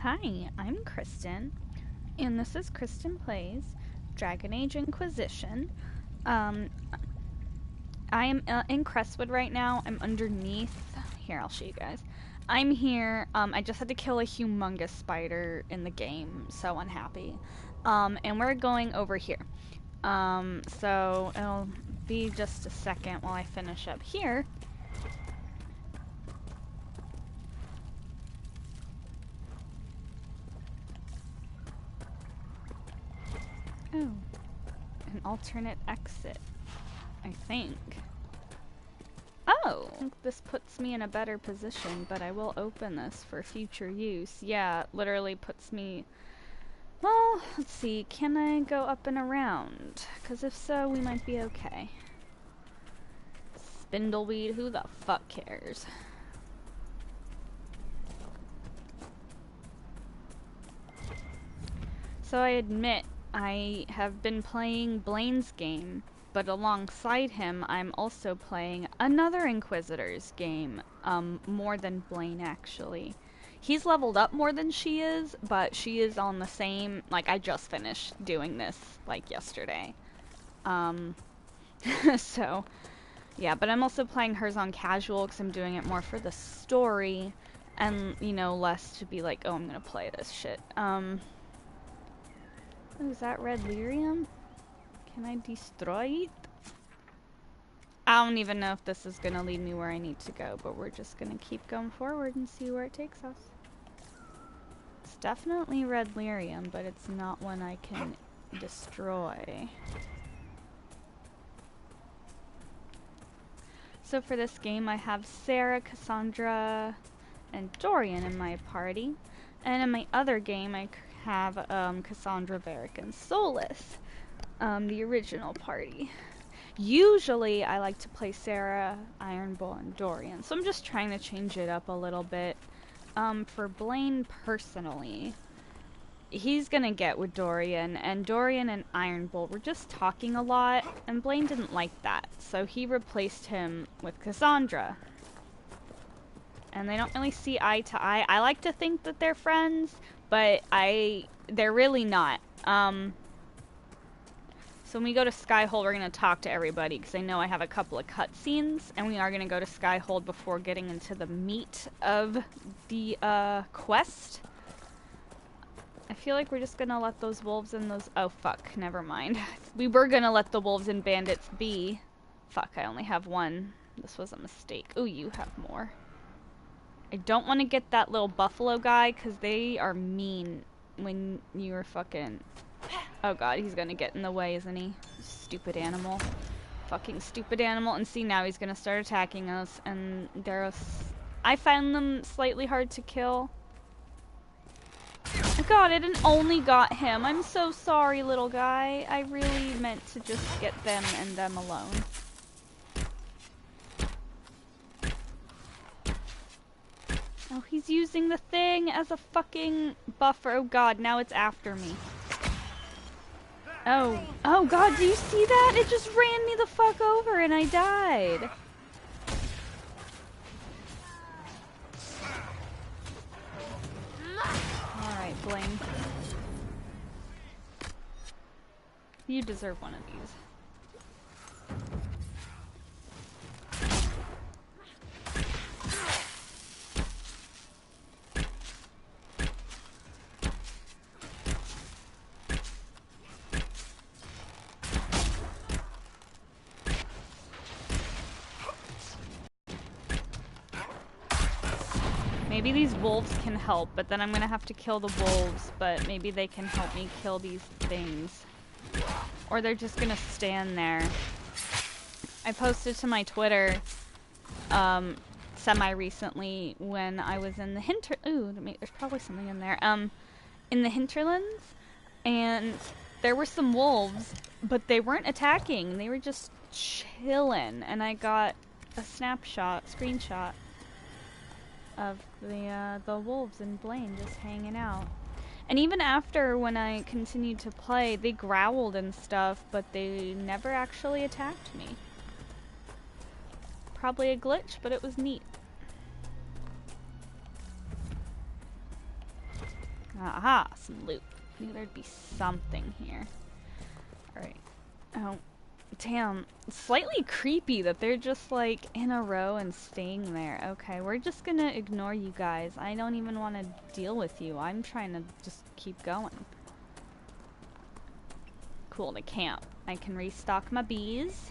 Hi, I'm Kristen, and this is Kristen Plays Dragon Age Inquisition. I am in Crestwood right now. I'm underneath. Here, I'll show you guys. I'm here. I just had to kill a humongous spider in the game, so unhappy. And we're going over here. So it'll be just a second while I finish up here. Oh, an alternate exit, I think. Oh! This puts me in a better position, but I will open this for future use. Yeah, it literally puts me... Well, let's see, can I go up and around? Because if so, we might be okay. Spindleweed, who the fuck cares? So I admit, I have been playing Blaine's game, but alongside him, I'm also playing another Inquisitor's game, more than Blaine, actually. He's leveled up more than she is, but she is on the same, like, I just finished doing this, like, yesterday. So, yeah, but I'm also playing hers on casual, because I'm doing it more for the story, and, you know, less to be like, oh, I'm gonna play this shit. Oh, is that red lyrium? Can I destroy it? I don't even know if this is gonna lead me where I need to go, but we're just gonna keep going forward and see where it takes us. It's definitely red lyrium, but it's not one I can destroy. So for this game, I have Sarah, Cassandra, and Dorian in my party. And in my other game, I have Cassandra, Varric, and Solus. The original party. Usually I like to play Sarah, Iron Bull, and Dorian, so I'm just trying to change it up a little bit. For Blaine personally, he's gonna get with Dorian, and Dorian and Iron Bull were just talking a lot, and Blaine didn't like that, so he replaced him with Cassandra. And they don't really see eye to eye. I like to think that they're friends, but they're really not. So when we go to Skyhold, we're going to talk to everybody, because I know I have a couple of cutscenes, and we are going to go to Skyhold before getting into the meat of the quest. I feel like we're just going to let those wolves and those... Oh, fuck, never mind. We were going to let the wolves and bandits be. Fuck, I only have one. This was a mistake. Ooh, you have more. I don't want to get that little buffalo guy, because they are mean when you're fucking... Oh god, he's gonna get in the way, isn't he? Stupid animal. Fucking stupid animal. And see, now he's gonna start attacking us, and I found them slightly hard to kill. Oh god, I didn't only got him. I'm so sorry, little guy. I really meant to just get them and them alone. Oh, he's using the thing as a fucking buffer. Oh god, now it's after me. Oh. Oh god, do you see that? It just ran me the fuck over and I died. Alright, Blaine. You deserve one of these. Maybe these wolves can help, but then I'm gonna have to kill the wolves, but maybe they can help me kill these things. Or they're just gonna stand there. I posted to my Twitter, semi-recently when I was in the ooh, there's probably something in there. In the hinterlands, and there were some wolves, but they weren't attacking, they were just chilling, and I got a screenshot of the wolves and Blaine just hanging out. And even after, when I continued to play, they growled and stuff, but they never actually attacked me. Probably a glitch, but it was neat. Aha, some loot. I knew there'd be something here. Alright. Oh, damn. It's slightly creepy that they're just, like, in a row and staying there. Okay, we're just gonna ignore you guys. I don't even want to deal with you. I'm trying to just keep going. Cool, to camp. I can restock my bees.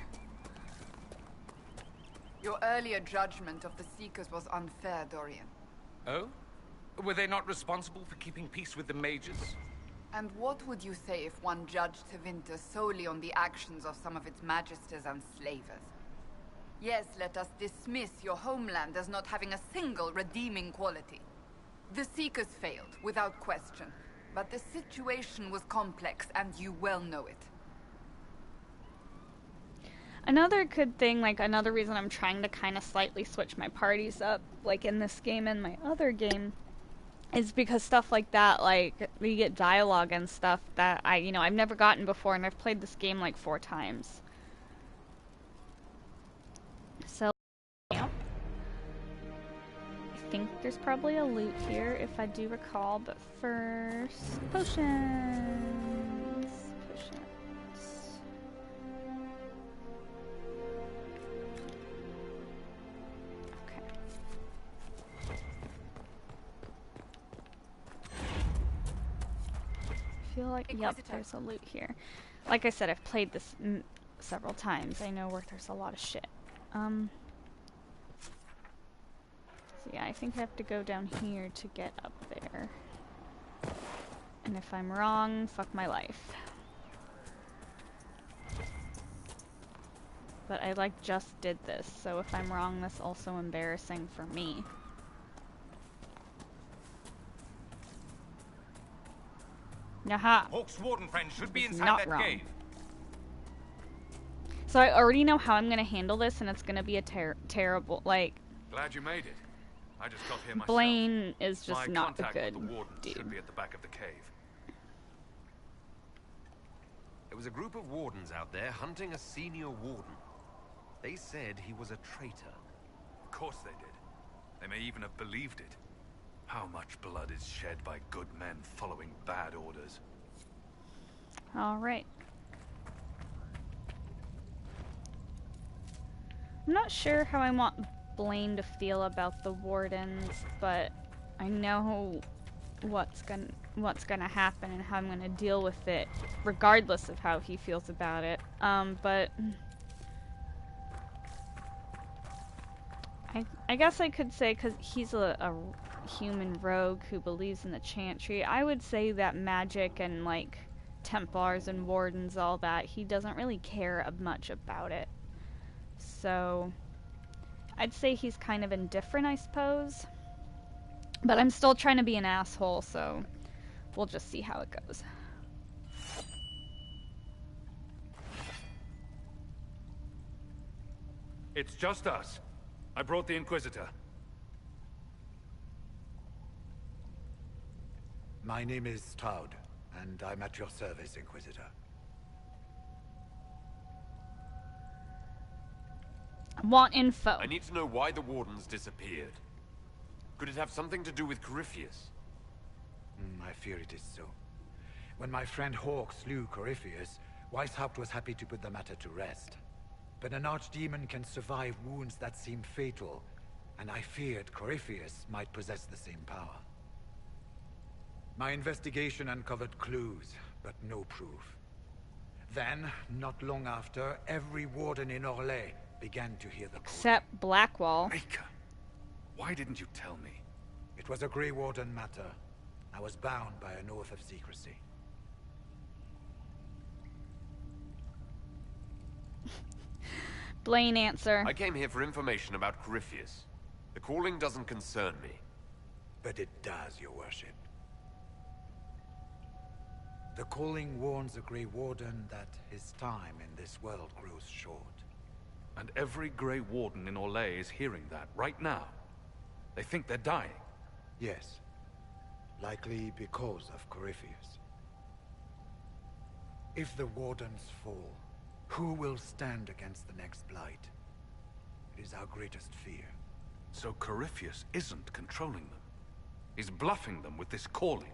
Your earlier judgment of the Seekers was unfair, Dorian. Oh? Were they not responsible for keeping peace with the mages? And what would you say if one judged Tevinter solely on the actions of some of its magisters and slavers? Yes, let us dismiss your homeland as not having a single redeeming quality. The Seekers failed, without question. But the situation was complex, and you well know it. Another good thing, like another reason I'm trying to kind of slightly switch my parties up, like in this game and my other game, is because stuff like that, like, you get dialogue and stuff that I've never gotten before, and I've played this game like 4 times. So, yeah. I think there's probably a loot here, if I do recall, but first, potions. I feel like, yep, there's a loot here. Like I said, I've played this several times. I know where there's a lot of shit. So yeah, I think I have to go down here to get up there. And if I'm wrong, fuck my life. But I, like, just did this, so if I'm wrong, that's also embarrassing for me. Aha. Hawk's warden friend should be inside that cave. So I already know how I'm gonna handle this, and it's gonna be a terrible, like... Glad you made it. I just got here myself. Blaine is just not a good with the warden dude. should be at the back of the cave. There was a group of wardens out there hunting a senior warden. They said he was a traitor. Of course they did. They may even have believed it. How much blood is shed by good men following bad orders? Alright. I'm not sure how I want Blaine to feel about the wardens, but I know what's gonna happen and how I'm gonna deal with it, regardless of how he feels about it. But I guess I could say, because he's a human rogue who believes in the chantry, I would say that magic and, like, Templars and wardens, all that, he doesn't really care much about it. So I'd say he's kind of indifferent, I suppose. But I'm still trying to be an asshole, so we'll just see how it goes. It's just us. I brought the Inquisitor. My name is Toud, and I'm at your service, Inquisitor. I want info. I need to know why the wardens disappeared. Could it have something to do with Corypheus? I fear it is so. When my friend Hawk slew Corypheus, Weishaupt was happy to put the matter to rest. But an archdemon can survive wounds that seem fatal, and I feared Corypheus might possess the same power. My investigation uncovered clues, but no proof. Then, not long after, every warden in Orlais began to hear the call. Except Blackwall. Mika, why didn't you tell me? It was a Grey Warden matter. I was bound by an oath of secrecy. Blaine, answer. I came here for information about Corypheus. The calling doesn't concern me. But it does, your worship. The calling warns the Grey Warden that his time in this world grows short. And every Grey Warden in Orlais is hearing that right now. They think they're dying. Yes. Likely because of Corypheus. If the Wardens fall, who will stand against the next Blight? It is our greatest fear. So Corypheus isn't controlling them. He's bluffing them with this calling.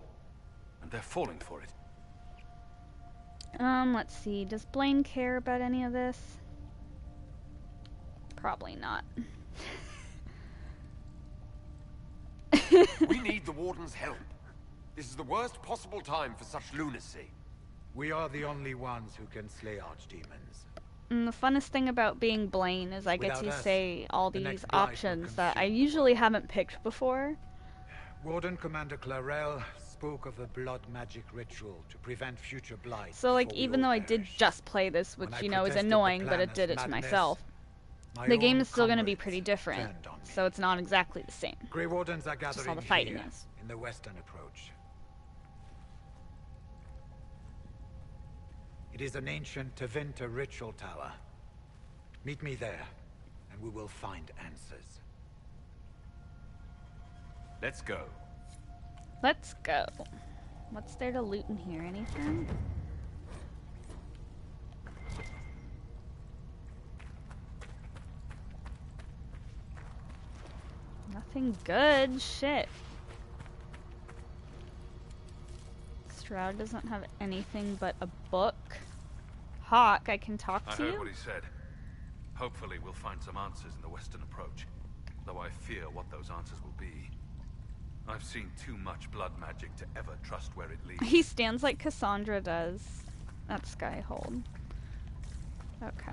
and they're falling for it. Let's see. Does Blaine care about any of this? Probably not. We need the Warden's help. This is the worst possible time for such lunacy. We are the only ones who can slay archdemons. And the funnest thing about being Blaine is I get Without to us, say all the these next blight will options that I consume. usually haven't picked before. Warden Commander Clarel spoke of a blood magic ritual to prevent future blight. So, like, before we even all though I did perish. just play this, which, When I you know, is protested the annoying, but plan it did as it to madness, myself, my the game own is still going to be comrades pretty different. turned on me. So it's not exactly the same. Grey Wardens are Just how gathering the fighting here, is. in the western approach. It is an ancient Tevinter ritual tower. Meet me there, and we will find answers. Let's go. Let's go. What's there to loot in here? Anything? Nothing good. Shit. Stroud doesn't have anything but a book. Hawk, I can talk I to heard you? what he said. Hopefully we'll find some answers in the western approach, though I fear what those answers will be. I've seen too much blood magic to ever trust where it leads. He stands like Cassandra does at Skyhold. Okay.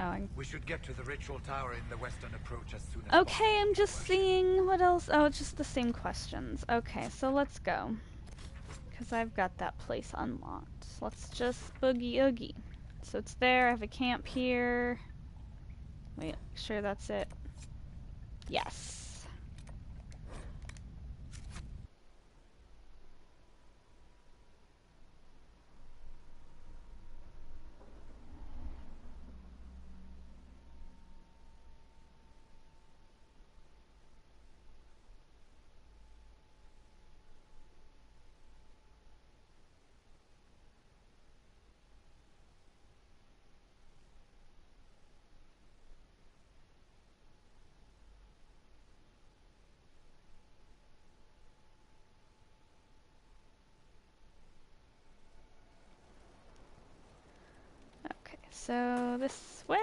Oh, We should get to the ritual tower in the western approach as soon as okay, I'm just seeing what else. Oh, it's just the same questions. Okay, so let's go. Because I've got that place unlocked. So let's just boogie oogie. So it's there. I have a camp here. Wait, sure that's it. Yes. Okay, so this way.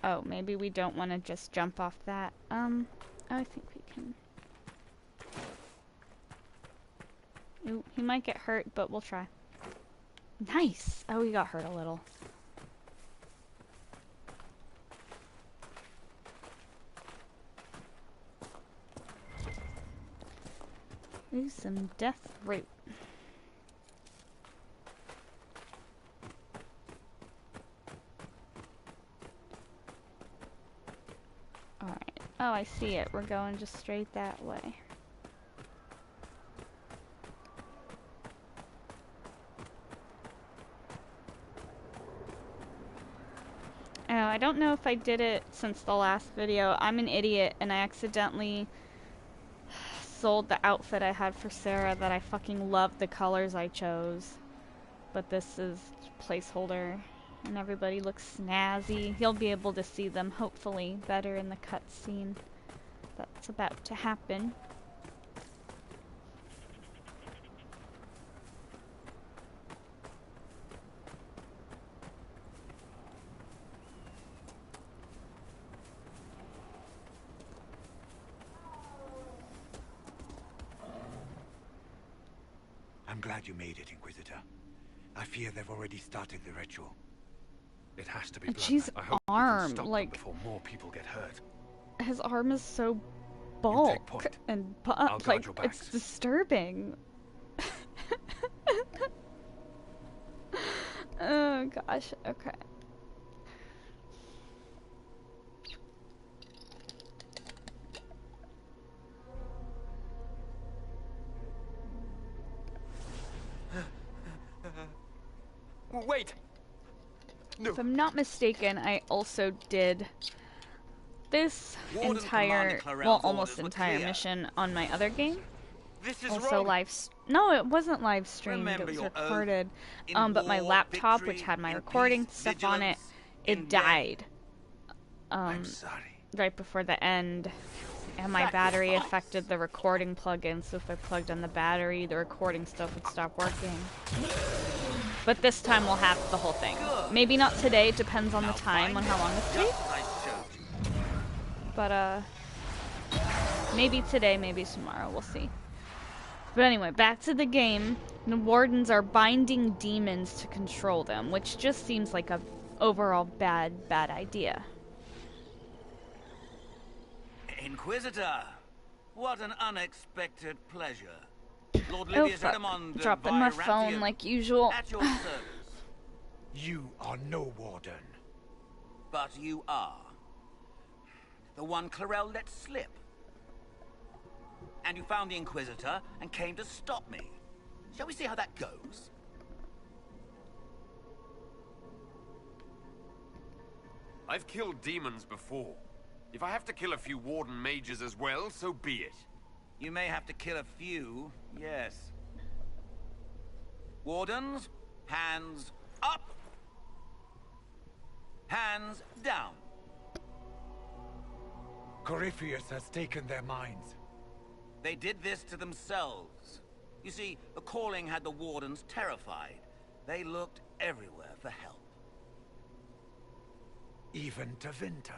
Oh, maybe we don't want to just jump off that. Oh, I think we can. Ooh, he might get hurt, but we'll try. Nice! Oh, he got hurt a little. Ooh, some death root. Alright. Oh, I see it. We're going just straight that way. Oh, I don't know if I did it since the last video. I'm an idiot and I accidentally sold the outfit I had for Sarah that I fucking loved the colors I chose. But this is placeholder and everybody looks snazzy. You'll be able to see them hopefully better in the cutscene that's about to happen. I'm glad you made it, Inquisitor. I fear they've already started the ritual. It has to be And blood. she's I hope arm, we can stop them like- before more people get hurt. His arm is so take bulk point. and I'll buff, guard like your it's backs. disturbing. Oh gosh, okay. Wait! No. If I'm not mistaken, I also did this Warden entire, Commander Clarel's well, almost orders were entire clear. mission on my other game. This is Also wrong. no, it wasn't live streamed, Remember it was your oath. recorded. In But my war, laptop, victory, which had my in recording peace, stuff on it, vigilance, it in death. died. I'm sorry. Right before the end. And my battery affected the recording plugin, so if I plugged in the battery, the recording stuff would stop working. But this time we'll have the whole thing. Maybe not today, depends on the time, on how long this takes. But, maybe today, maybe tomorrow, we'll see. But anyway, back to the game. The wardens are binding demons to control them, which just seems like a overall bad idea. Inquisitor, what an unexpected pleasure. Lord Livius Edmond, dropping my phone like usual. At your service. You are no warden. But you are. The one Clarel let slip. And you found the Inquisitor and came to stop me. Shall we see how that goes? I've killed demons before. If I have to kill a few warden mages as well, so be it. You may have to kill a few, yes. Wardens, hands up. Hands down. Corypheus has taken their minds. They did this to themselves. You see, the calling had the wardens terrified. They looked everywhere for help. Even to Winter.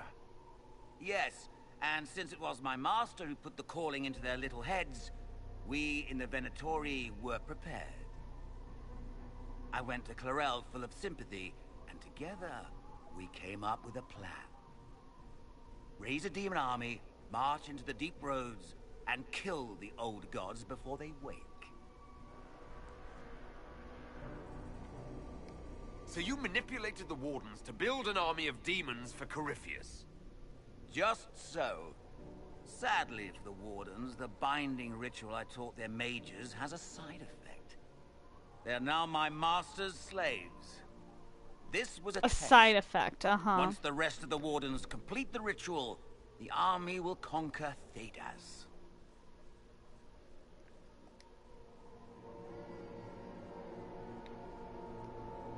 Yes, and since it was my master who put the calling into their little heads, we in the Venatori were prepared. I went to Clarel full of sympathy, and together we came up with a plan. Raise a demon army, march into the deep roads, and kill the old gods before they wake. So you manipulated the wardens to build an army of demons for Corypheus? Just so. Sadly for the wardens, the binding ritual I taught their mages has a side effect. They are now my master's slaves. This was a test. Side effect, Once the rest of the wardens complete the ritual, the army will conquer Thedas.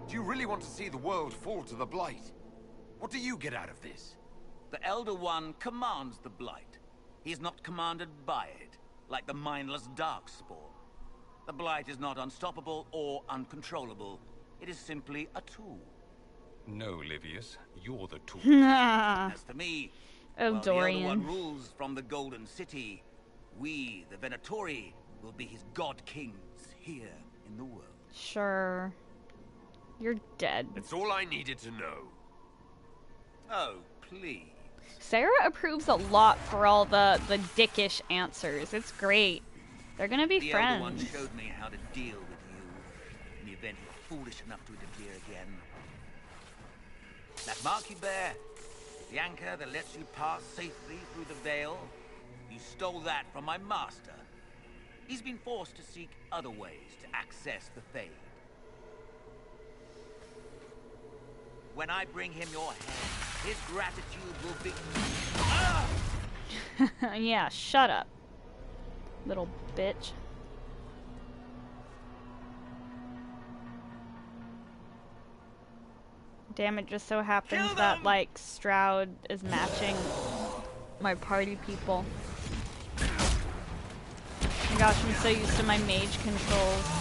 Do you really want to see the world fall to the Blight? What do you get out of this? The Elder One commands the Blight. He is not commanded by it, like the mindless Darkspawn. The Blight is not unstoppable or uncontrollable. It is simply a tool. No, Livius, you're the tool. As for me, oh, while Dorian. the Elder One rules from the Golden City, we, the Venatori, will be his god kings here in the world. Sure. You're dead. That's all I needed to know. Oh, please. Sarah approves a lot for all the dickish answers. It's great. They're gonna be The friends. Elder One showed me how to deal with you in the event you were foolish enough to interfere again. That mark you bear, the anchor that lets you pass safely through the veil, you stole that from my master. He's been forced to seek other ways to access the Fade. When I bring him your hand, his gratitude will be... Ah! Yeah, shut up. Little bitch. Damn, it just so happens that, like, Stroud is matching my party people. Oh my gosh, I'm so used to my mage controls.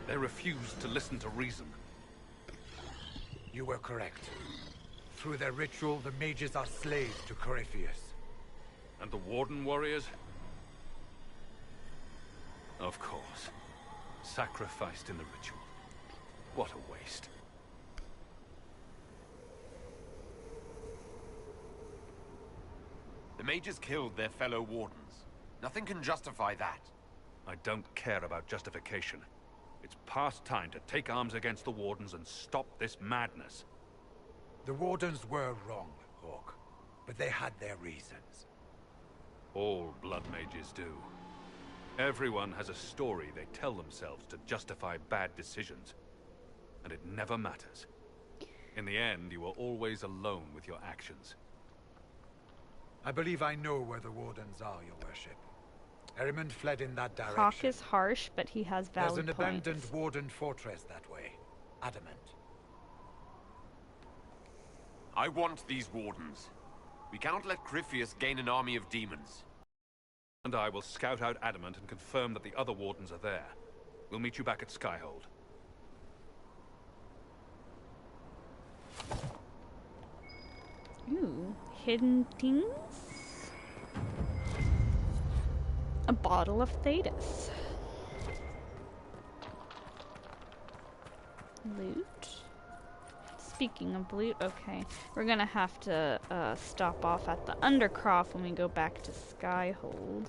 They refused to listen to reason. You were correct. Through their ritual, the mages are slaves to Corypheus. And the Warden warriors? Of course. Sacrificed in the ritual. What a waste. The mages killed their fellow wardens. Nothing can justify that. I don't care about justification. It's past time to take arms against the Wardens and stop this madness. The Wardens were wrong, Hawk, but they had their reasons. All blood mages do. Everyone has a story they tell themselves to justify bad decisions. And it never matters. In the end, you are always alone with your actions. I believe I know where the Wardens are, Your Worship. Ehrman fled in that direction. Hawk is harsh, but he has valid There's an points. abandoned Warden fortress that way. Adamant. I want these Wardens. We cannot let Corypheus gain an army of demons. And I will scout out Adamant and confirm that the other Wardens are there. We'll meet you back at Skyhold. Ooh, hidden things? A bottle of Thetis. Loot. Speaking of loot, okay. We're gonna have to stop off at the Undercroft when we go back to Skyhold.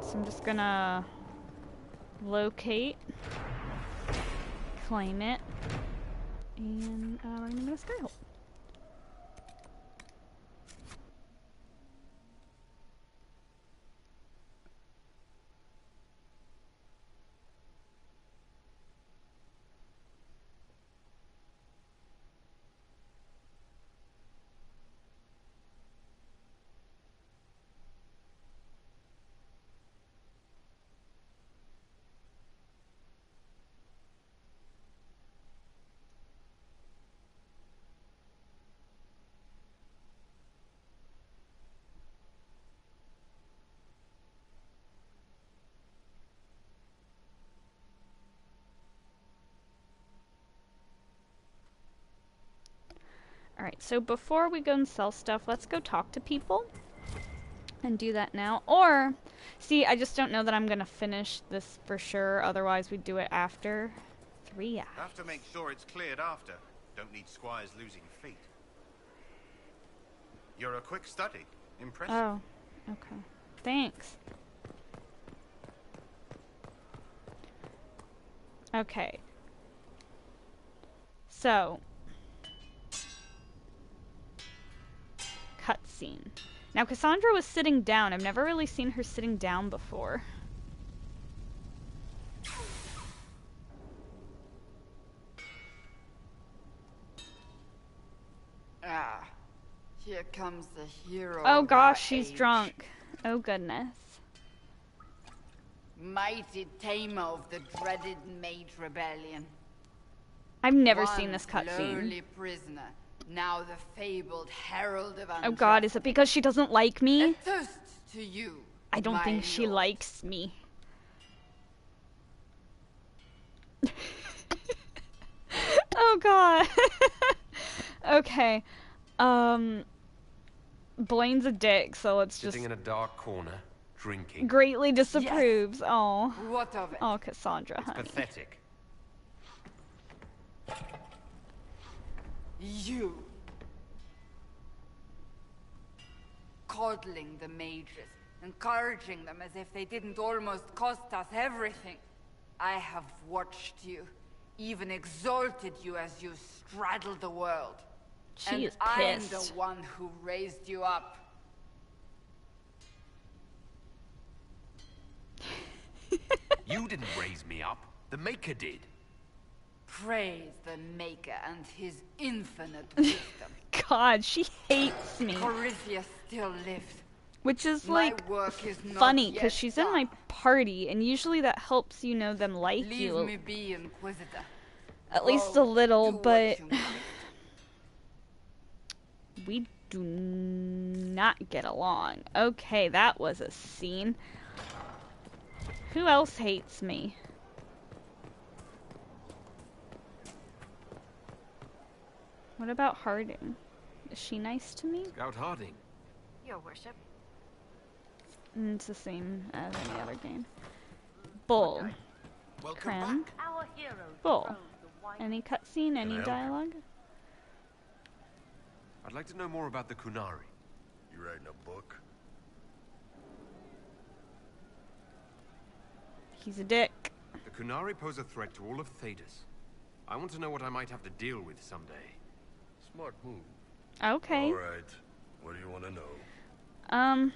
So I'm just gonna locate, claim it, and we're gonna go to Skyhold. Alright, so before we go and sell stuff, let's go talk to people and do that now. Or, see, I just don't know that I'm going to finish this for sure, otherwise we'd do it after 3 hours. Have to make sure it's cleared after. Don't need squires losing feet. You're a quick study. Impressive. Oh, okay. Thanks. Okay. So, cutscene. Now, Cassandra was sitting down. I've never really seen her sitting down before. Ah, here comes the hero. Oh of gosh, our she's age. drunk. Oh goodness. Mighty tamer of the dreaded Mage Rebellion. I've never One seen this cutscene. lowly prisoner, now the fabled herald of Oh god, is it because she doesn't like A me? toast to you. I don't my think she lord. likes me. Oh god. Okay. Blaine's a dick, so let's just Sitting in a dark corner, drinking. greatly disapproves. Oh. What of it? Oh, Cassandra, It's honey. pathetic. You. Coddling the mages, encouraging them as if they didn't almost cost us everything. I have watched you, even exalted you as you straddled the world. She and is I'm pissed. the one who raised you up. You didn't raise me up. The Maker did. Praise the Maker and his infinite wisdom. God, she hates me. Corypheus still lives. Which is My like work is not funny yet because she's in done. my party, and usually that helps them like Leave you me be, Inquisitor. at least Oh, a little, do what but you must. we do not get along. Okay, that was a scene. Who else hates me? What about Harding? Is she nice to me? Scout Harding. Your worship. It's the same as any other game. Bull. Welcome Krem. back. Our heroes Bull. rode the white Any cutscene? Any Hello. dialogue? I'd like to know more about the Kunari. You writing a book? He's a dick. The Kunari pose a threat to all of Thedas. I want to know what I might have to deal with someday. Smart move. Okay. All right. What do you want to know?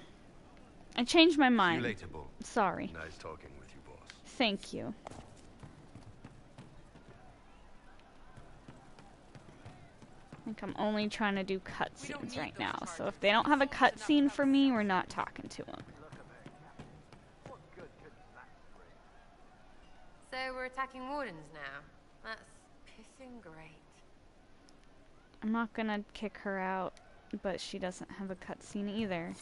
I changed my See mind. you later, Bull. Sorry. Nice talking with you, boss. Thank you. I think I'm only trying to do cutscenes right now, so if they don't have a cutscene for me, we're not talking to them. So we're attacking wardens now. That's pissing great. I'm not gonna kick her out, but she doesn't have a cutscene either.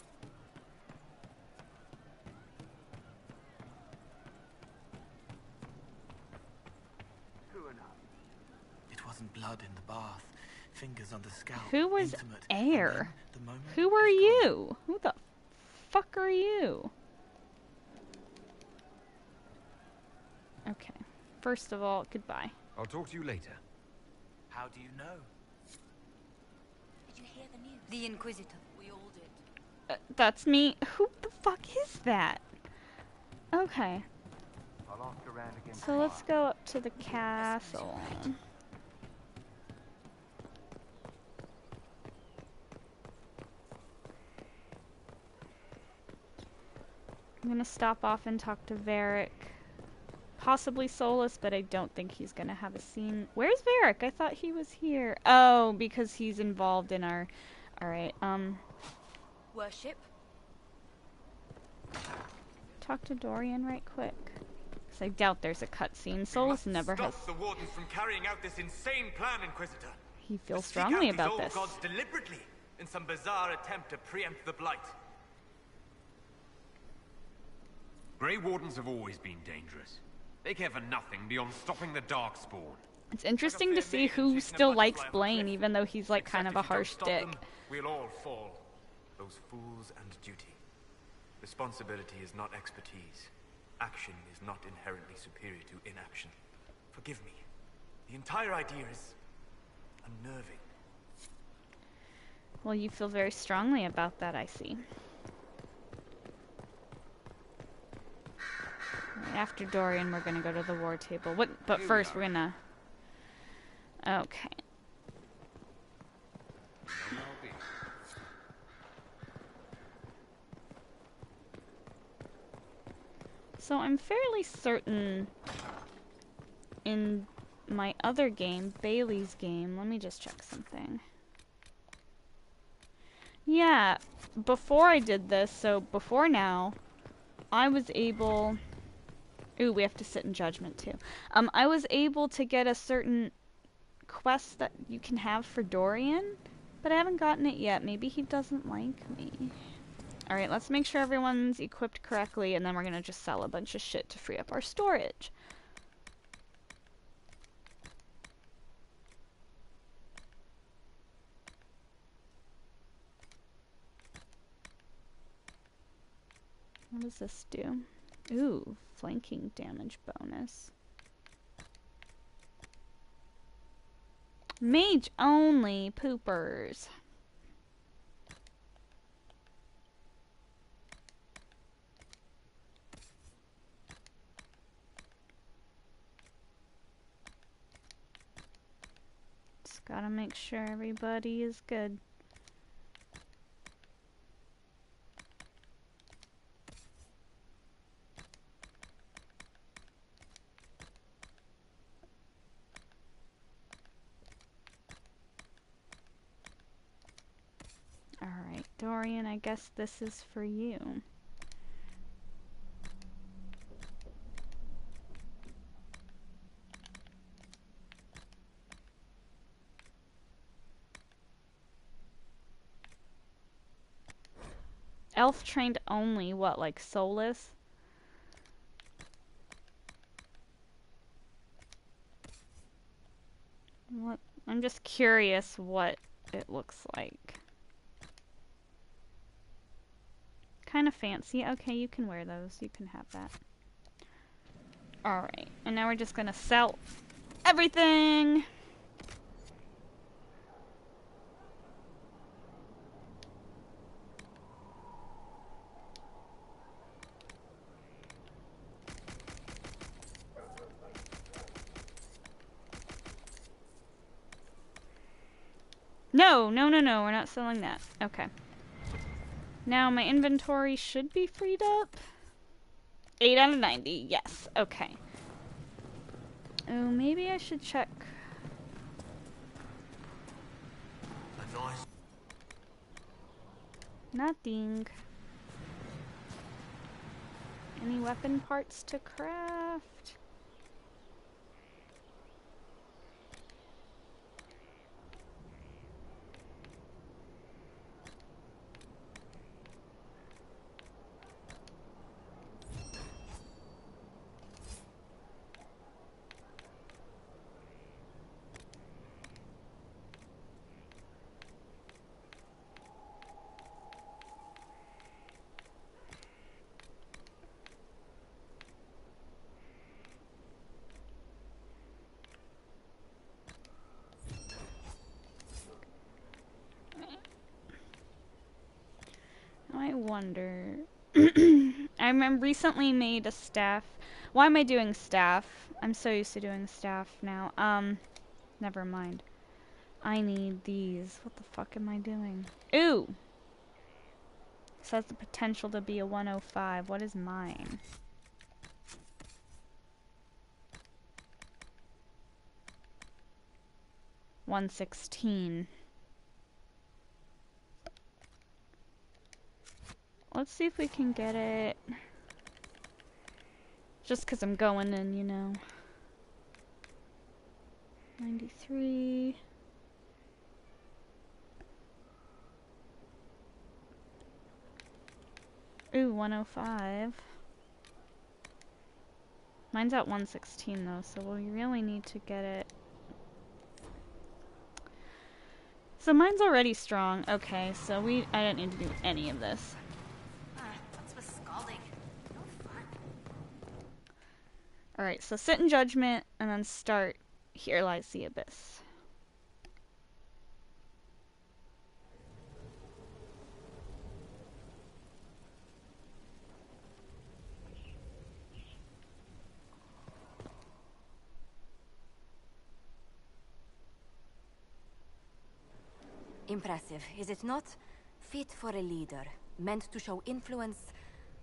It wasn't blood in the bath. Fingers on the scalp. Who was Intimate. Air? The moment Who are is gone. you? Who the fuck are you? Okay. First of all, goodbye. I'll talk to you later. How do you know? Did you hear the news? The Inquisitor. We all did. That's me. Who the fuck is that? Okay. So let's go up to the castle. I'm gonna stop off and talk to Varric. Possibly Solus, but I don't think he's gonna have a scene. Where's Varric? I thought he was here. Oh, because he's involved in our... Alright, Worship. talk to Dorian right quick. Because I doubt there's a cutscene. Solus never has... Stop the Wardens from carrying out this insane plan, Inquisitor. He feels Seek strongly out these about old this. gods deliberately in some bizarre attempt to preempt the Blight. Grey Wardens have always been dangerous. They care for nothing beyond stopping the Darkspawn. It's interesting to see who still likes Blaine, even though he's like kind of a harsh dick. We'll all fall. Those fools and duty. Responsibility is not expertise. Action is not inherently superior to inaction. Forgive me. The entire idea is unnerving. Well, you feel very strongly about that, I see. Right after Dorian, we're gonna go to the war table. But first, we're gonna... Okay. So I'm fairly certain in my other game, Bailey's game, let me just check something. Yeah, before I did this, so before now, I was able... Ooh, we have to sit in judgment too. I was able to get a certain quest that you can have for Dorian, but I haven't gotten it yet. Maybe he doesn't like me. Alright, let's make sure everyone's equipped correctly, and then we're gonna just sell a bunch of shit to free up our storage. What does this do? Ooh, flanking damage bonus. Mage only, poopers. Just gotta make sure everybody is good. Alright, Dorian, I guess this is for you. Elf trained only, what, like Solus? What? I'm just curious what it looks like. Kind of fancy. Okay, you can wear those. You can have that. Alright, and now we're just gonna sell everything! No, no, no, no, we're not selling that. Okay. Now my inventory should be freed up. 8 out of 90, yes. Okay. Oh, maybe I should check. Nothing. Any weapon parts to craft? I wonder. I recently made a staff. Why am I doing staff? I'm so used to doing staff now. Never mind. I need these. What the fuck am I doing? Ooh! This has the potential to be a 105. What is mine? $116. Let's see if we can get it. Just because I'm going in, you know. 93. Ooh, 105. Mine's at 116 though, so we really need to get it. So mine's already strong. Okay, so I don't need to do any of this. What's with scalding? No fun. Alright, so sit in judgment and then start Here Lies the Abyss. Impressive, is it not? Fit for a leader, meant to show influence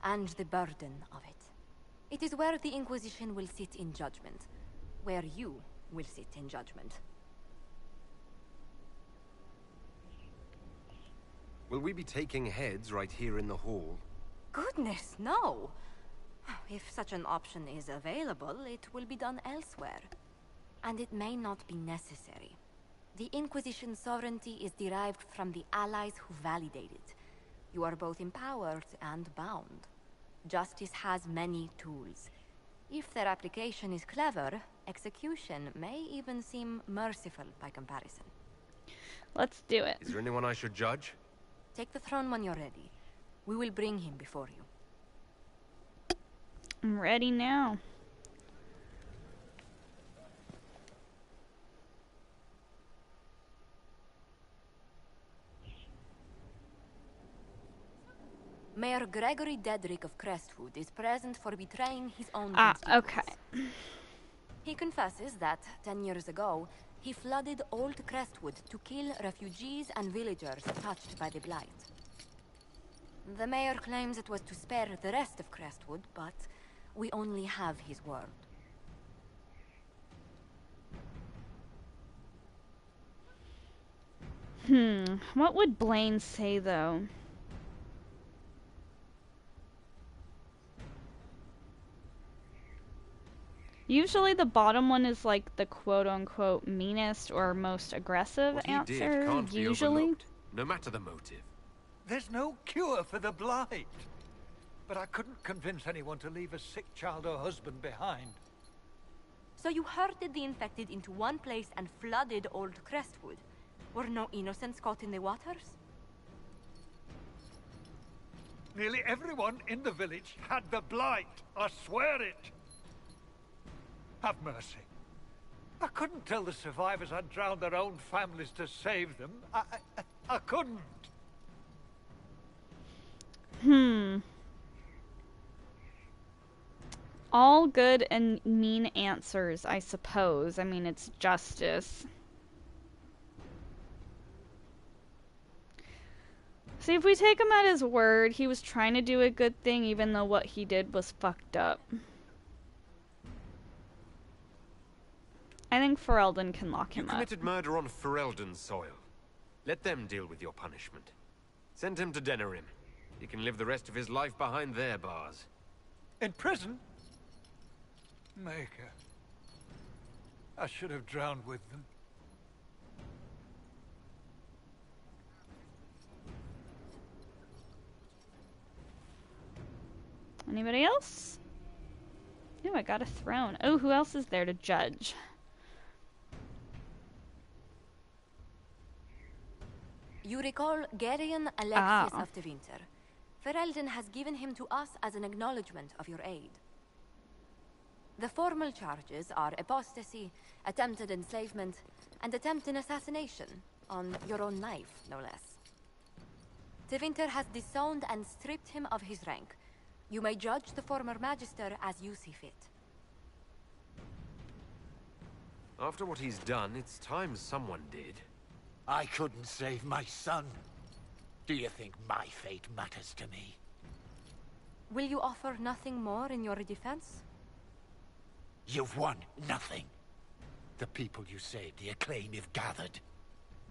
and the burden of it. It is where the Inquisition will sit in judgment, where you will sit in judgment. Will we be taking heads right here in the hall? Goodness, no! If such an option is available, it will be done elsewhere. And it may not be necessary. The Inquisition's sovereignty is derived from the allies who validate it. You are both empowered and bound. Justice has many tools. If their application is clever, execution may even seem merciful by comparison. Let's do it. Is there anyone I should judge? Take the throne when you're ready. We will bring him before you. I'm ready now. Mayor Gregory Dedrick of Crestwood is present for betraying his own okay. He confesses that, 10 years ago, he flooded Old Crestwood to kill refugees and villagers touched by the Blight. The mayor claims it was to spare the rest of Crestwood, but we only have his word. What would Blaine say, though? Usually the bottom one is like the quote-unquote meanest or most aggressive answer. What he did can't be usually. overlooked, no matter the motive. There's no cure for the Blight. But I couldn't convince anyone to leave a sick child or husband behind. So you herded the infected into one place and flooded Old Crestwood? Were no innocents caught in the waters? Nearly everyone in the village had the Blight. I swear it. Have mercy. I couldn't tell the survivors I'd drowned their own families to save them. I couldn't. All good and mean answers, I suppose. I mean, it's justice. See, if we take him at his word, he was trying to do a good thing even though what he did was fucked up. I think Ferelden can lock him up. You committed murder on Ferelden's soil. Let them deal with your punishment. Send him to Denerim. He can live the rest of his life behind their bars. In prison? Maker. I should have drowned with them. Anybody else? Oh, I got a throne. Oh, who else is there to judge? You recall Gerion Alexius of the Winter. Ferelden has given him to us as an acknowledgement of your aid. The formal charges are apostasy, attempted enslavement, and attempted assassination, on your own knife, no less. De Winter has disowned and stripped him of his rank. You may judge the former Magister as you see fit. After what he's done, it's time someone did. I couldn't save my son. Do you think my fate matters to me? Will you offer nothing more in your defense? You've won nothing. The people you saved, the acclaim you've gathered.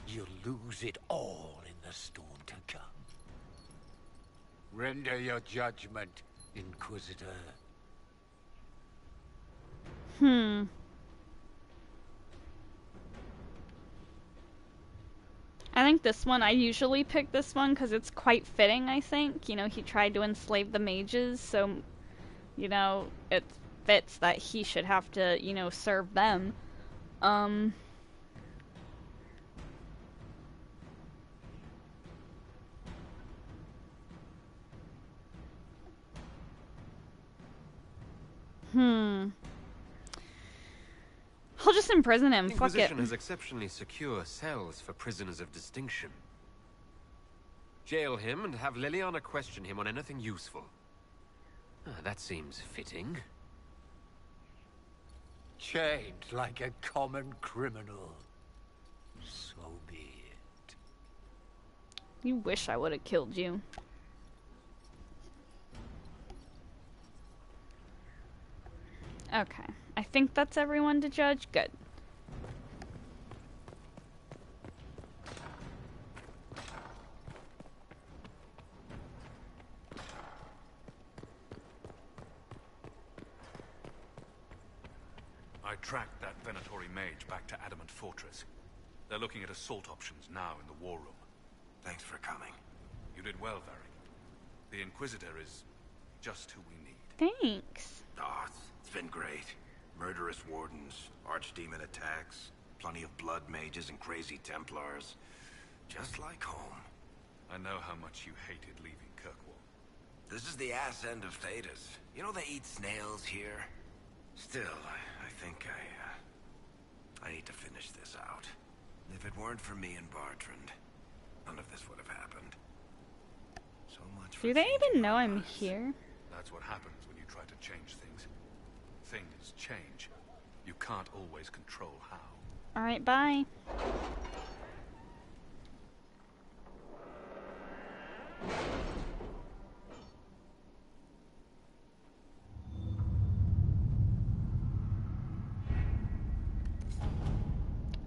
You'll lose it all in the storm to come. Render your judgment, Inquisitor. I think this one, I usually pick this one because it's quite fitting, I think. You know, he tried to enslave the mages, so, you know, it fits that he should have to, you know, serve them. I'll just imprison him. Fuck it. Inquisition has exceptionally secure cells for prisoners of distinction. Jail him and have Liliana question him on anything useful. That seems fitting. Chained like a common criminal. So be it. You wish I would have killed you. Okay. I think that's everyone to judge. Good. I tracked that Venatori mage back to Adamant Fortress. They're looking at assault options now in the war room. Thanks for coming. You did well, Varric. The Inquisitor is just who we need. Thanks. Oh, it's been great. Murderous wardens, archdemon attacks, plenty of blood mages and crazy Templars. Just like home. I know how much you hated leaving Kirkwall. This is the ass end of Thedas. You know they eat snails here? Still, I think I need to finish this out. If it weren't for me and Bartrand, none of this would have happened. So much for Do they even know I'm here? That's what happens when you try to change things. Things change. You can't always control how. Alright, bye.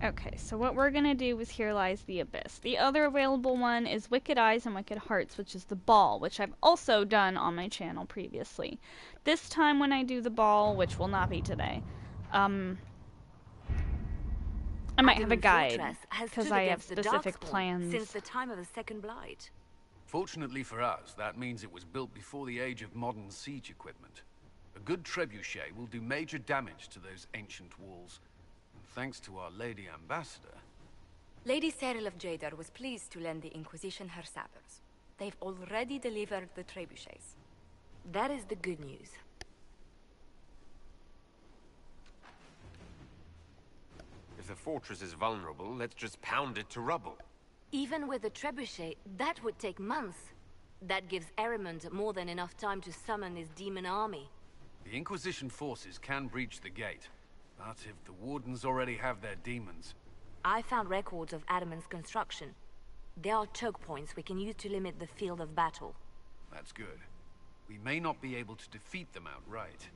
Okay, so what we're gonna do is Here Lies the Abyss. The other available one is Wicked Eyes and Wicked Hearts, which is the ball, which I've also done on my channel previously. This time when I do the ball, which will not be today, I might have a guide, because I have specific plans. Since the time of the Second Blight. Fortunately for us, that means it was built before the age of modern siege equipment. A good trebuchet will do major damage to those ancient walls. Thanks to our Lady Ambassador. Lady Cyril of Jadar was pleased to lend the Inquisition her sappers. They've already delivered the trebuchets. That is the good news. If the fortress is vulnerable, let's just pound it to rubble. Even with the trebuchet, that would take months. That gives Erimond more than enough time to summon his demon army. The Inquisition forces can breach the gate. But if the Wardens already have their demons... I found records of Adamant's construction. There are choke points we can use to limit the field of battle. That's good. We may not be able to defeat them outright.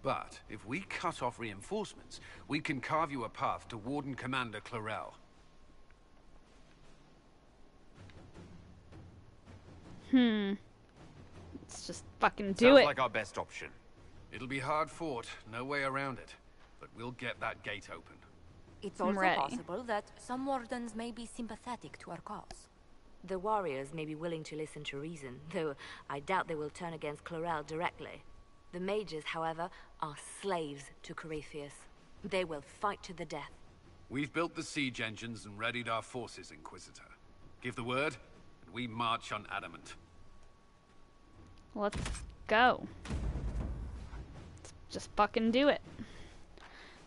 But if we cut off reinforcements, we can carve you a path to Warden Commander Clarel. Let's just fucking do Sounds it. like our best option. It'll be hard fought, no way around it. But we'll get that gate open. It's also ready. possible that some wardens may be sympathetic to our cause. The warriors may be willing to listen to reason, though I doubt they will turn against Clarel directly. The mages, however, are slaves to Corypheus. They will fight to the death. We've built the siege engines and readied our forces, Inquisitor. Give the word, and we march on Adamant. Let's go. Let's just fucking do it.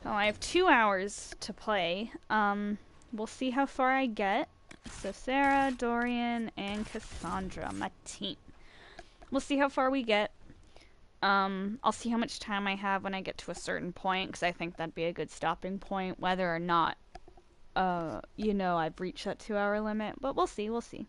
Oh, I have 2 hours to play. We'll see how far I get. So Sarah, Dorian, and Cassandra, my team. We'll see how far we get. I'll see how much time I have when I get to a certain point, because I think that'd be a good stopping point, whether or not, you know, I've reached that 2-hour limit. But we'll see, we'll see.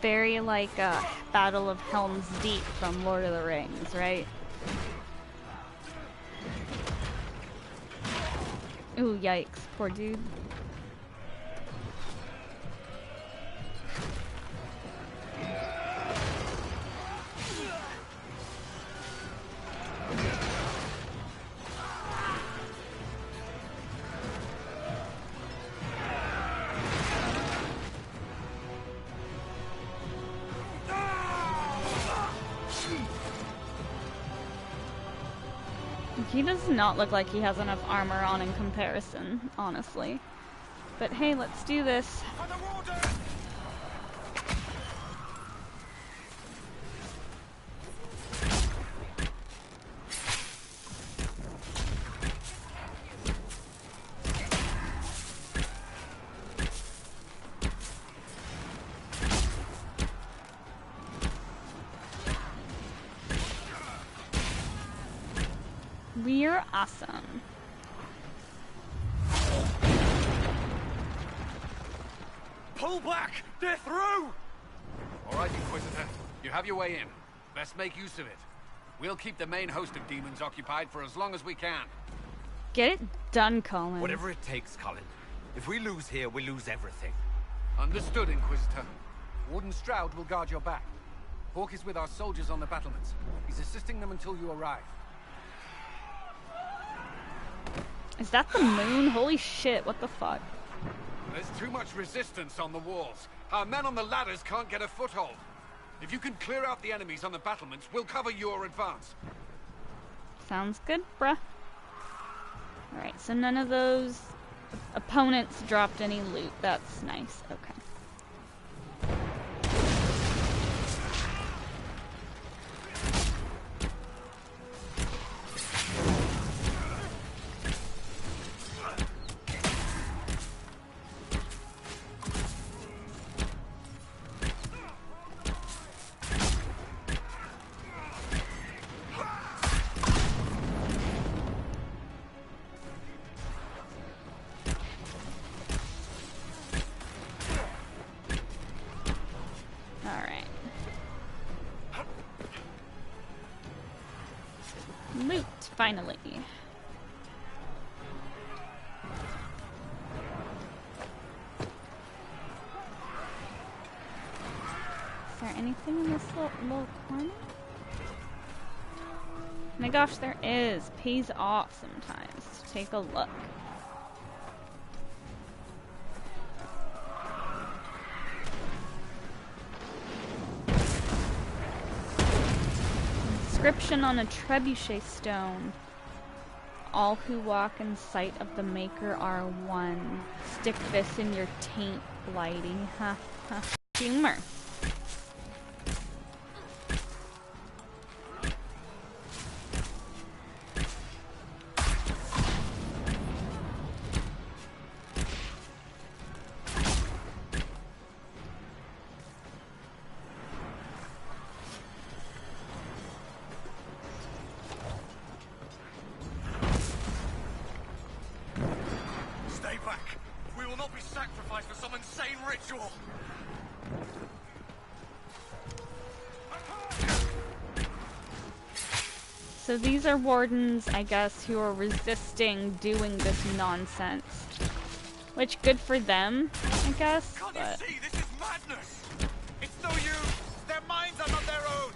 Very like Battle of Helm's Deep from Lord of the Rings, right? Ooh, yikes, poor dude. He does not look like he has enough armor on in comparison, honestly. But hey, let's do this. We're awesome. Pull back! They're through! All right, Inquisitor. You have your way in. Best make use of it. We'll keep the main host of demons occupied for as long as we can. Get it done, Colin. Whatever it takes, Colin. If we lose here, we lose everything. Understood, Inquisitor. Warden Stroud will guard your back. Hawk is with our soldiers on the battlements. He's assisting them until you arrive. Is that the moon? Holy shit, what the fuck? There's too much resistance on the walls. Our men on the ladders can't get a foothold. If you can clear out the enemies on the battlements, we'll cover your advance. Sounds good, bruh. Alright, so none of those opponents dropped any loot. That's nice. Okay. Loot, finally. there anything in this little corner? My gosh, there is. Pays off sometimes to take a look. Inscription on a trebuchet stone. All who walk in sight of the Maker are one. Stick this in your taint, Blighty. Ha ha. Humor. So these are wardens, I guess, who are resisting doing this nonsense. Which, good for them, I guess, Can't but... you see? This is madness! It's no use! Their minds are not their own!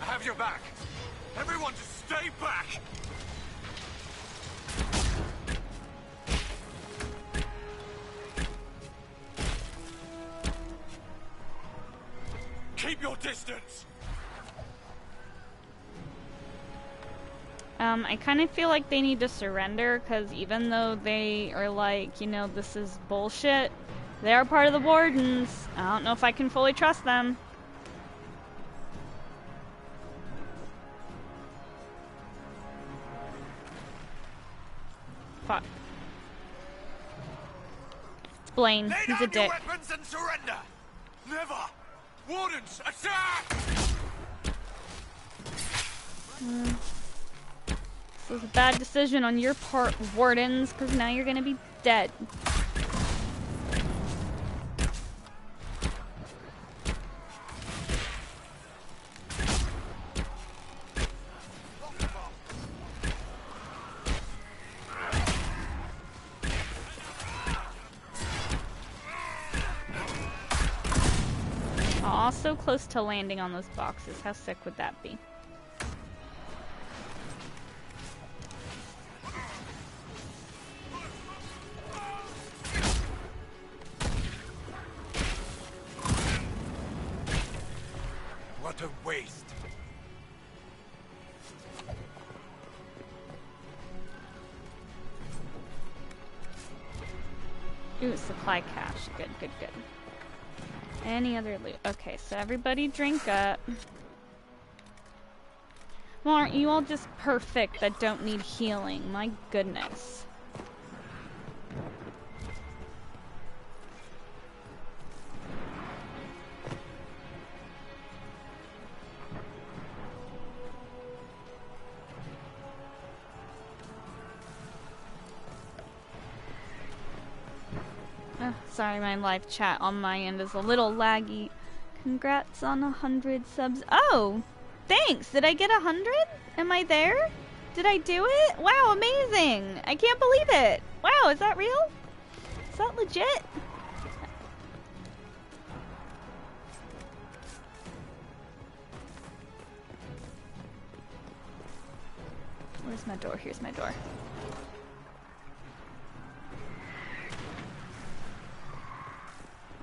I have your back. Everyone just stay back! Keep your distance! I kind of feel like they need to surrender, because even though they are like, you know, this is bullshit, they are part of the Wardens. I don't know if I can fully trust them. Fuck. It's Blaine. He's a dick. Weapons and surrender! Never! Wardens, attack! This was a bad decision on your part, Wardens, because now you're gonna be dead. Aw, so close to landing on those boxes. How sick would that be? What a waste. Ooh, supply cache. Good, good, good. Any other loot? Okay, so everybody drink up. Well, aren't you all just perfect that don't need healing? My goodness. Sorry, my live chat on my end is a little laggy. Congrats on 100 subs. Oh, thanks. Did I get 100? Am I there? Did I do it? Wow, amazing. I can't believe it. Wow, is that real? Is that legit? Where's my door? Here's my door.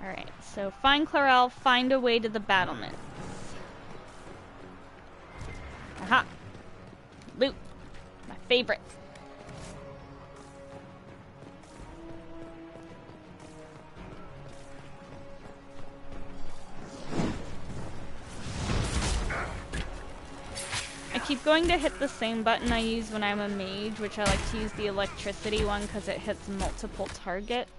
Alright, so find Clarel, find a way to the battlements. Aha! Loot! My favorite. I keep going to hit the same button I use when I'm a mage, which I like to use the electricity one because it hits multiple targets.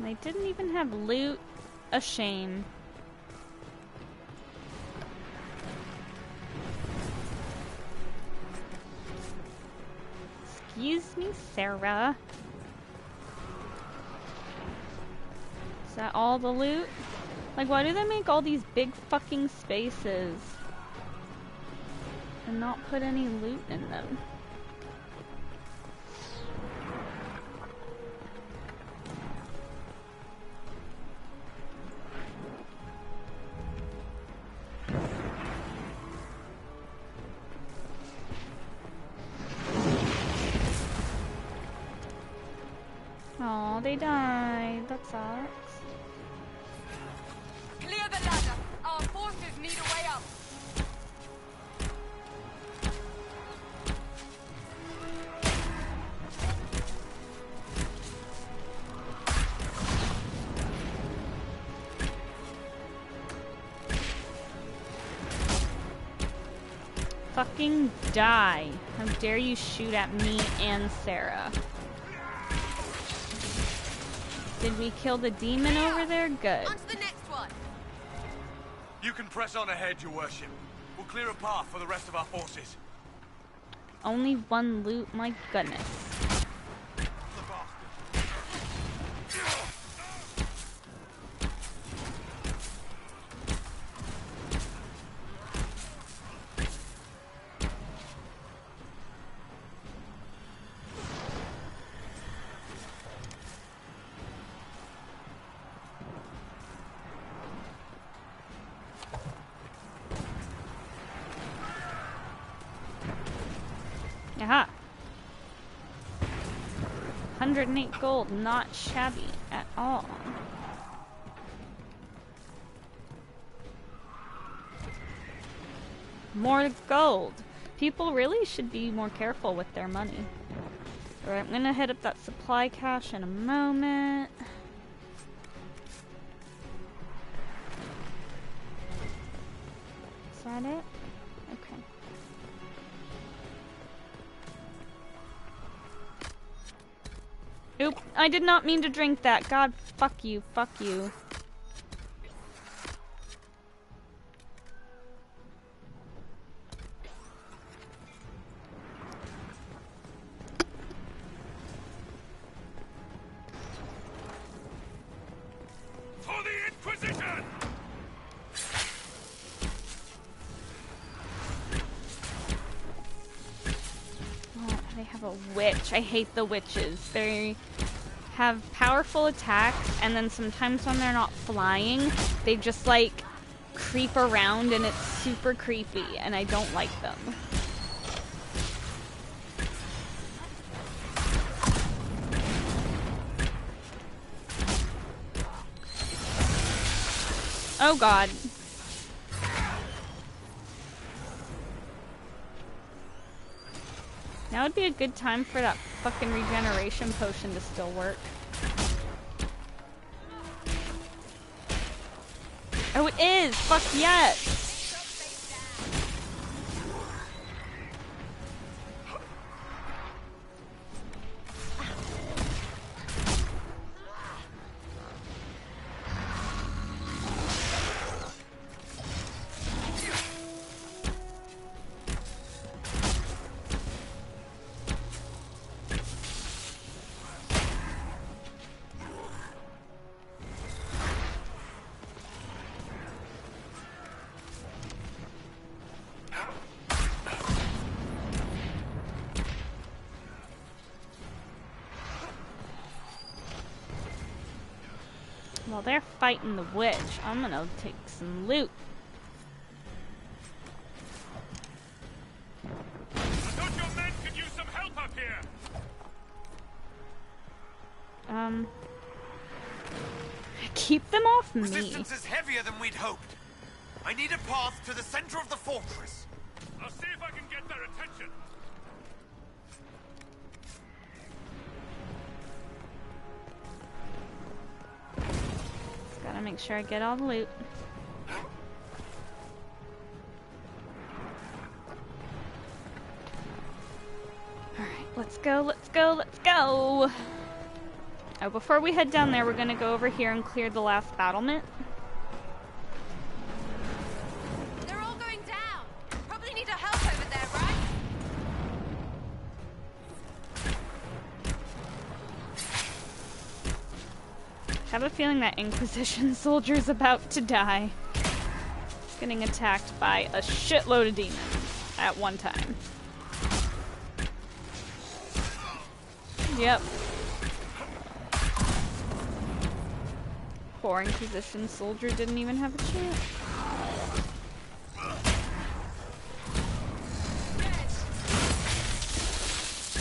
I didn't even have loot. A shame. Excuse me, Sarah. Is that all the loot? Like, why do they make all these big fucking spaces and not put any loot in them? Oh, they died. That sucks. Clear the ladder. Our forces need a way up. Fucking die. How dare you shoot at me and Sarah. Did we kill the demon over there? Good. On to the next one. You can press on ahead, your worship. We'll clear a path for the rest of our forces. Only one loot? My goodness. Aha. 108 gold, not shabby at all. More gold. People really should be more careful with their money. Alright, I'm gonna hit up that supply cache in a moment. Is that it? Okay. Oop, I did not mean to drink that. God, fuck you, fuck you. For the Inquisition! Oh, they have a witch. I hate the witches. They have powerful attacks, and then sometimes when they're not flying, they just like creep around and it's super creepy, and I don't like them. Oh god. Now would be a good time for that fucking regeneration potion to still work. Oh, it is! Fuck yes! While they're fighting the witch, I'm gonna take some loot. I thought your men could use some help up here! Keep them off me. Resistance is heavier than we'd hoped. I need a path to the center of the fortress. I'll see if I can get their attention. Just gotta make sure I get all the loot. Alright, let's go, let's go, let's go! Oh, before we head down there, we're gonna go over here and clear the last battlement. They're all going down. Probably need our help over there, right? I have a feeling that Inquisition soldier's about to die. Getting attacked by a shitload of demons at one time. Yep. Poor Inquisition soldier didn't even have a chance.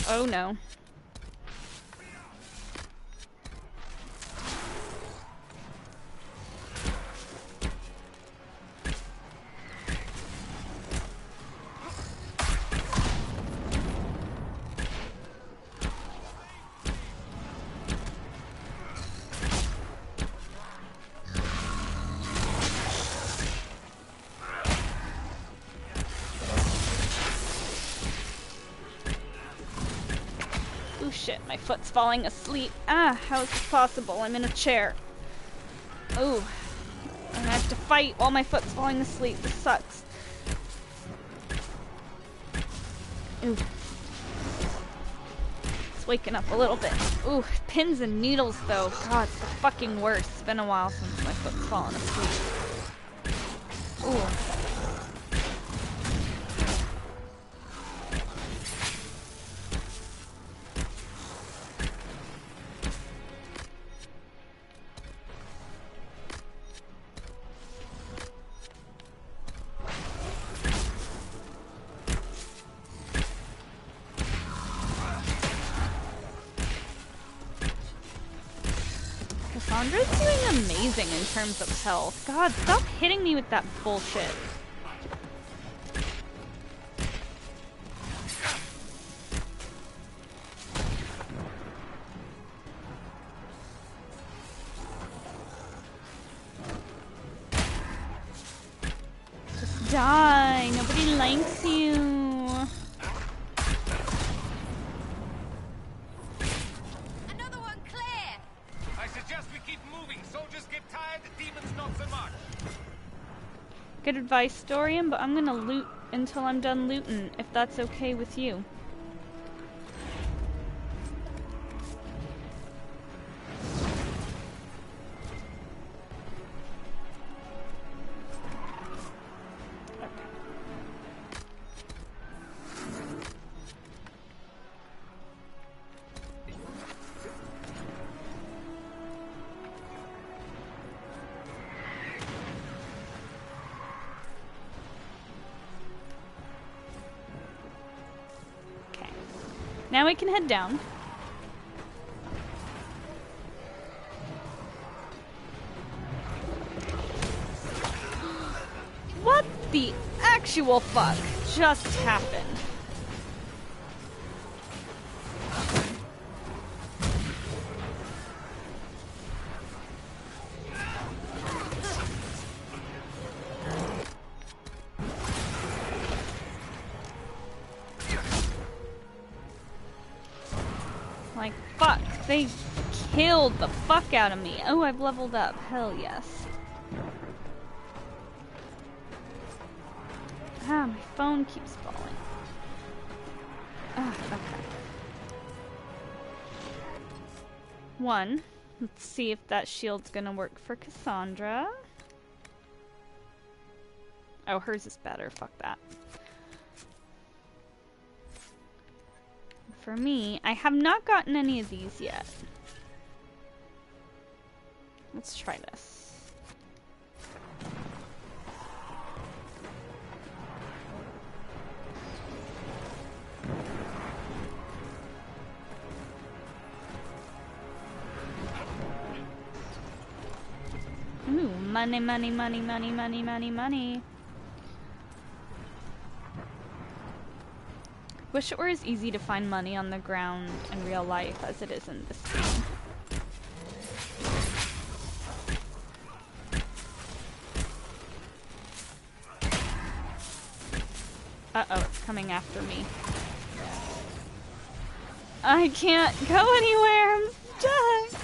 Oh no. Shit, my foot's falling asleep. Ah, how is this possible? I'm in a chair. Ooh. And I have to fight while my foot's falling asleep. This sucks. Ooh. It's waking up a little bit. Ooh, pins and needles though. God, it's the fucking worst. It's been a while since my foot's fallen asleep. Ooh. Cassandra's doing amazing in terms of health. God, stop hitting me with that bullshit. Just die. Nobody likes you. Good advice, Dorian, but I'm gonna loot until I'm done looting, if that's okay with you. Now we can head down. What the actual fuck just happened? Like, fuck, they killed the fuck out of me. Oh, I've leveled up. Hell yes. Ah, my phone keeps falling. Ah, okay. One. Let's see if that shield's gonna work for Cassandra. Oh, hers is better. Fuck that. For me, I have not gotten any of these yet. Let's try this. Ooh, money, money, money, money, money, money, money. Wish it were as easy to find money on the ground in real life as it is in this game. Uh-oh, it's coming after me. I can't go anywhere, I'm stuck!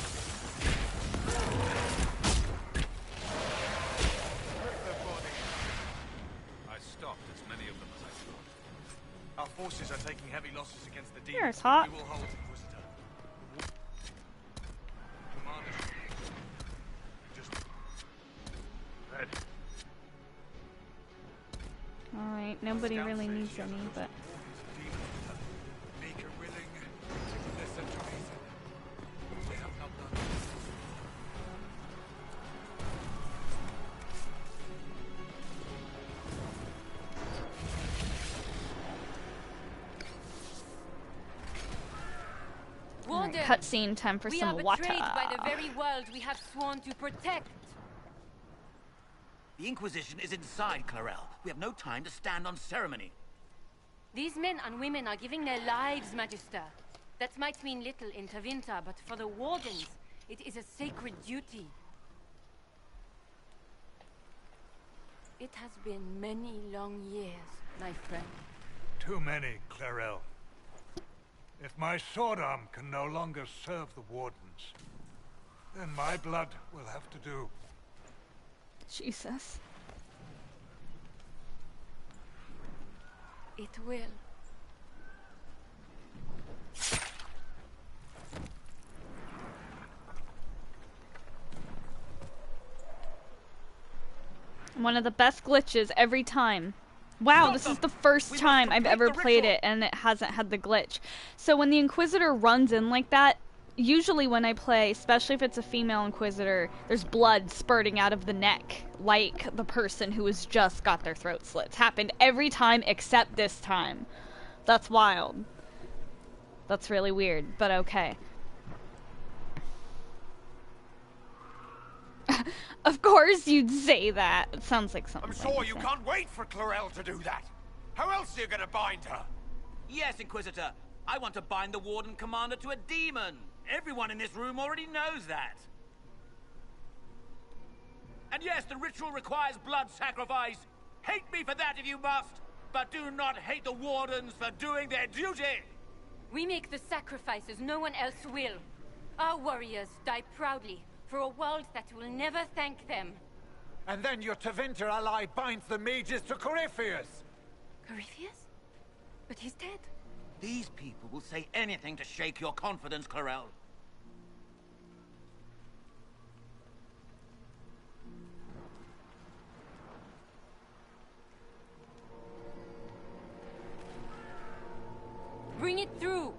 Our forces are taking heavy losses against the demons. Here, it's hot. We will hold Inquisitor. nobody really needs any, but... Make her willing to listen to reason. They have not done this. Warden, Cutscene time for some water. We are betrayed by the very world we have sworn to protect. The Inquisition is inside Clarel. We have no time to stand on ceremony. These men and women are giving their lives, Magister. That might mean little in Tevinter, but for the Wardens, it is a sacred duty. It has been many long years, my friend. Too many, Clarel. If my sword arm can no longer serve the Wardens, then my blood will have to do. Jesus. It will. One of the best glitches every time. Wow, this is the first time I've ever played it and it hasn't had the glitch. So when the Inquisitor runs in like that, usually when I play, especially if it's a female Inquisitor, there's blood spurting out of the neck, like the person who has just got their throat slit. It's happened every time except this time. That's wild. That's really weird, but okay. Of course you'd say that. It sounds like something. I'm sure you can't wait for Clarel to do that. How else are you gonna bind her? Yes, Inquisitor. I want to bind the Warden Commander to a demon. Everyone in this room already knows that. And yes, the ritual requires blood sacrifice. Hate me for that if you must, but do not hate the Wardens for doing their duty. We make the sacrifices no one else will. Our warriors die proudly for a world that will never thank them. And then your Tevinter ally binds the mages to Corypheus. Corypheus? But he's dead. These people will say anything to shake your confidence, Clarel. Bring it through!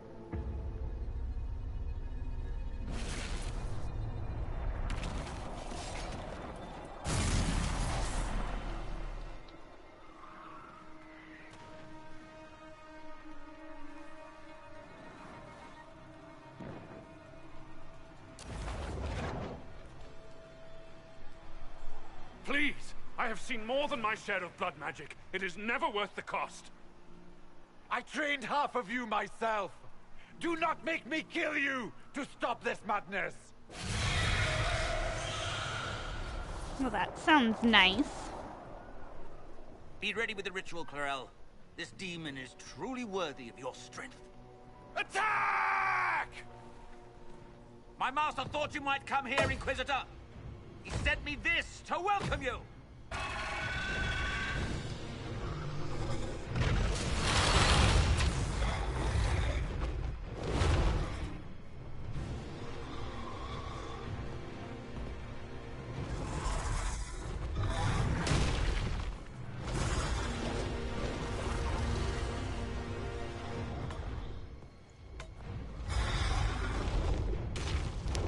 Please! I have seen more than my share of blood magic. It is never worth the cost. I trained half of you myself. Do not make me kill you to stop this madness. Well, that sounds nice. Be ready with the ritual, Clarel. This demon is truly worthy of your strength. Attack! My master thought you might come here, Inquisitor. He sent me this to welcome you.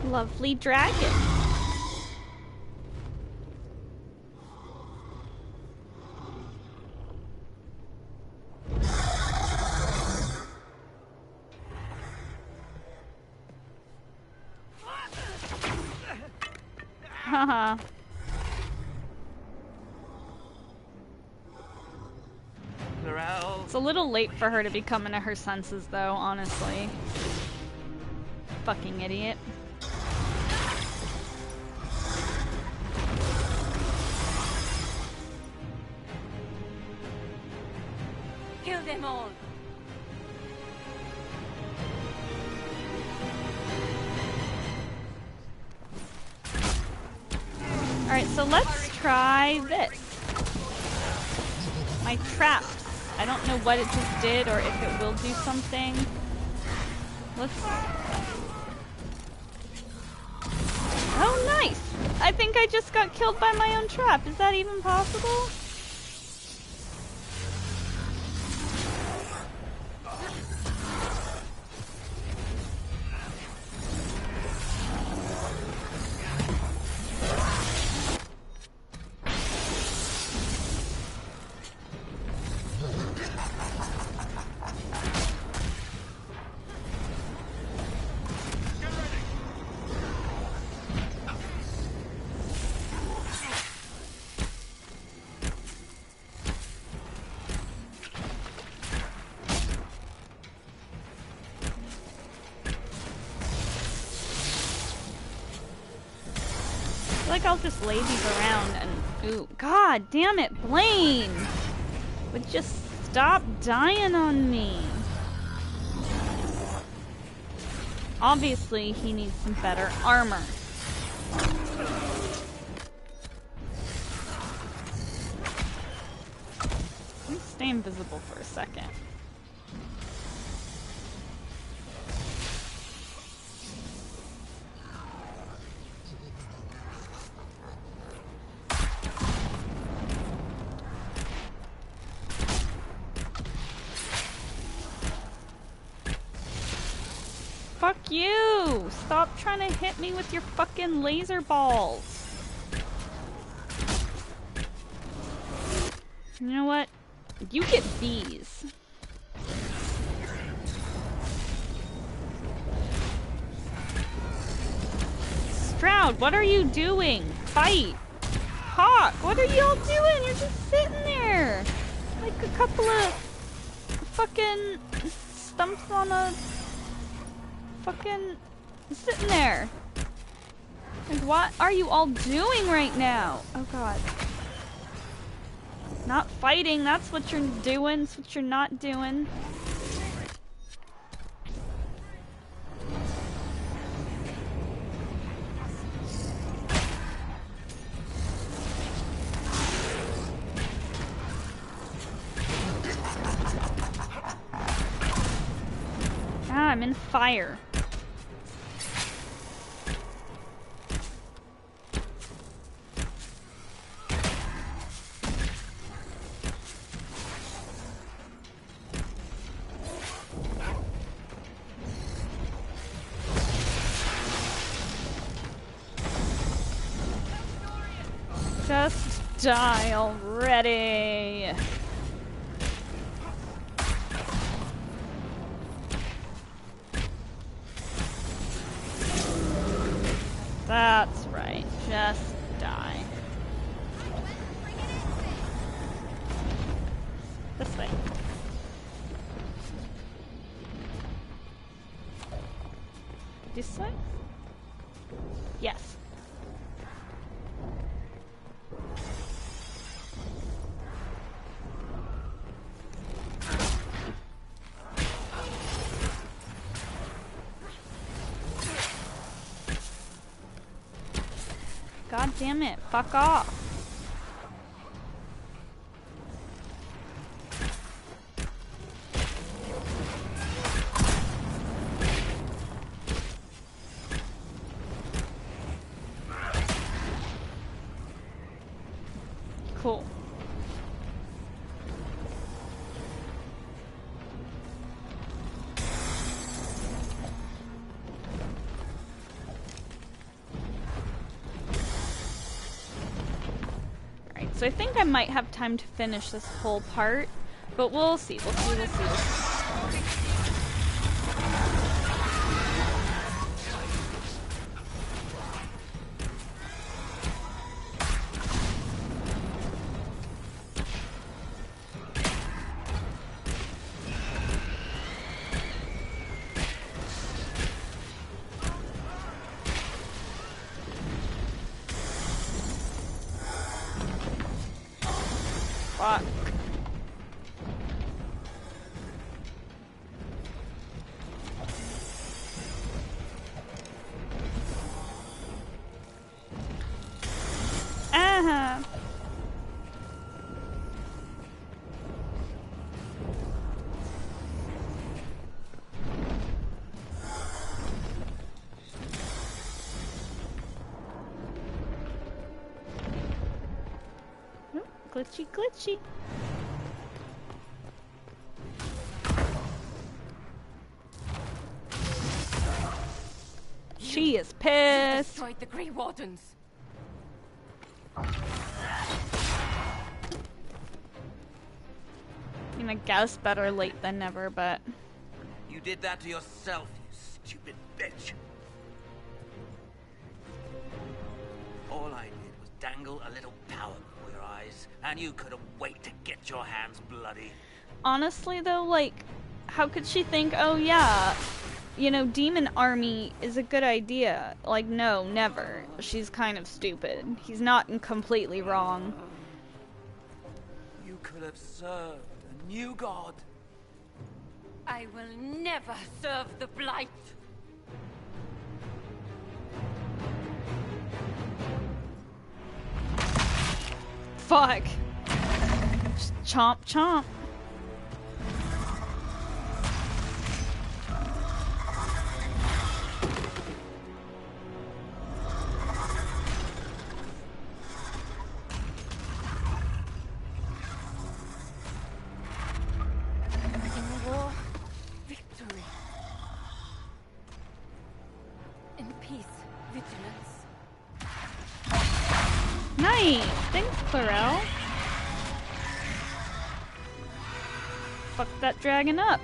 Lovely dragon. Haha. Clarel. It's a little late for her to be coming to her senses, though, honestly. Fucking idiot. Kill them all! Alright, so let's try this. My traps. I don't know what it just did or if it will do something. Let's... Oh, nice! I think I just got killed by my own trap. Is that even possible? feel like I'll just lay these around and... Ooh, god damn it, Blaine! Would just stop dying on me. Obviously, he needs some better armor. Let me stay invisible for a second. Fuck you! Stop trying to hit me with your fucking laser balls. You know what? You get these. Stroud, what are you doing? Fight! Hawk, what are y'all doing? You're just sitting there! Like a couple of fucking stumps on a... fucking sitting there. Like, what are you all doing right now? Oh god. Not fighting, that's what you're doing, that's what you're not doing. Ah, I'm in fire. Just die already. That's right. Just die. This way. This way? Yes. God damn it, fuck off. Cool. So I think I might have time to finish this whole part, but we'll see, we'll see, we'll see. Fuck. Uh-huh. Glitchy, glitchy. She is pissed. Destroyed the Grey Wardens. I mean, I guess better late than never, but... You did that to yourself, you stupid bitch. All I did was dangle a little power before your eyes, and you couldn't wait to get your hands bloody. Honestly, though, like, how could she think, oh yeah, you know, demon army is a good idea. Like, no, never. She's kind of stupid. He's not completely wrong. You could have served a new god. I will never serve the Blight. Fuck. Just chomp, chomp. In war, victory. In peace, vigilance. Nice! Thanks, Clarel. Fuck that dragon up.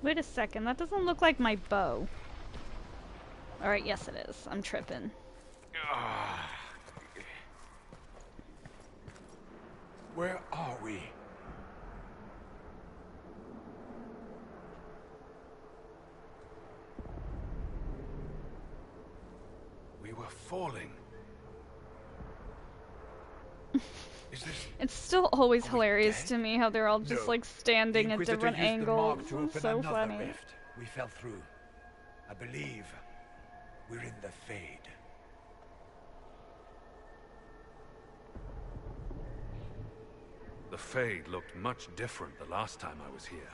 Wait a second, that doesn't look like my bow. Alright, yes it is. I'm tripping. Where are we? We were falling. Is this... It's still always hilarious to me how they're all just like standing at different angles. It's so funny. Rift. We fell through. I believe we're in the Fade. The Fade looked much different the last time I was here.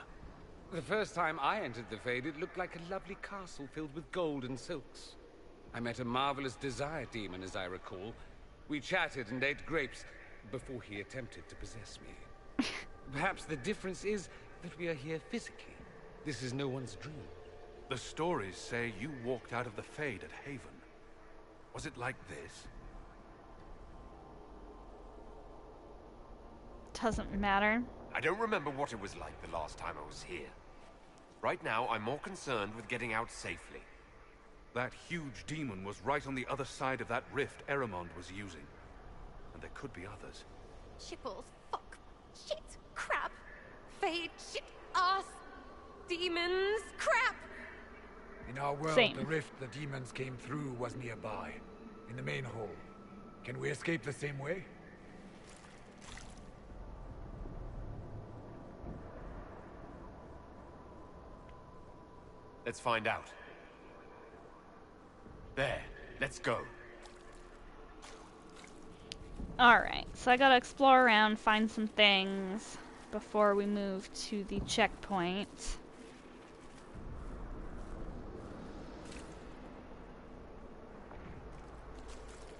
The first time I entered the Fade, it looked like a lovely castle filled with gold and silks. I met a marvelous desire demon, as I recall. We chatted and ate grapes before he attempted to possess me. Perhaps the difference is that we are here physically. This is no one's dream. The stories say you walked out of the Fade at Haven. Was it like this? Doesn't matter. I don't remember what it was like the last time I was here. Right now, I'm more concerned with getting out safely. That huge demon was right on the other side of that rift Eramond was using. And there could be others. Shipples, fuck, shit, crap, Fade, shit, ass, demons, crap! In our world, Same. the rift the demons came through was nearby, in the main hall. Can we escape the same way? Let's find out. There, let's go. Alright, so I gotta explore around, find some things before we move to the checkpoint.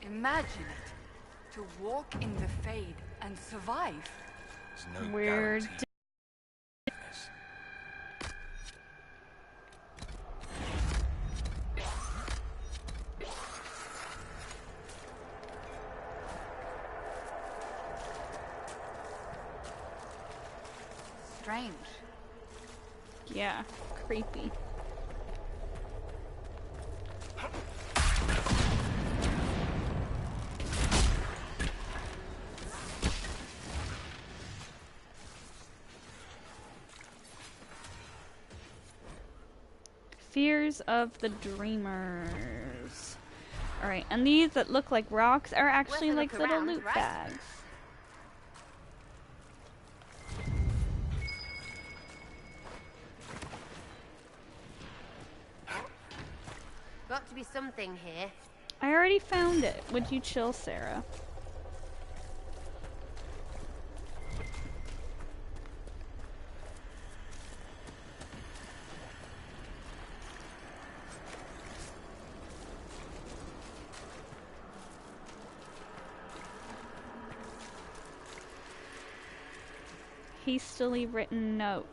Imagine it. To walk in the Fade and survive. There's no Weird. guarantee. Strange. Yeah, creepy. Fears of the Dreamers. Alright, and these that look like rocks are actually like little loot bags. Got to be something here. I already found it. Would you chill, Sarah? Hastily written note.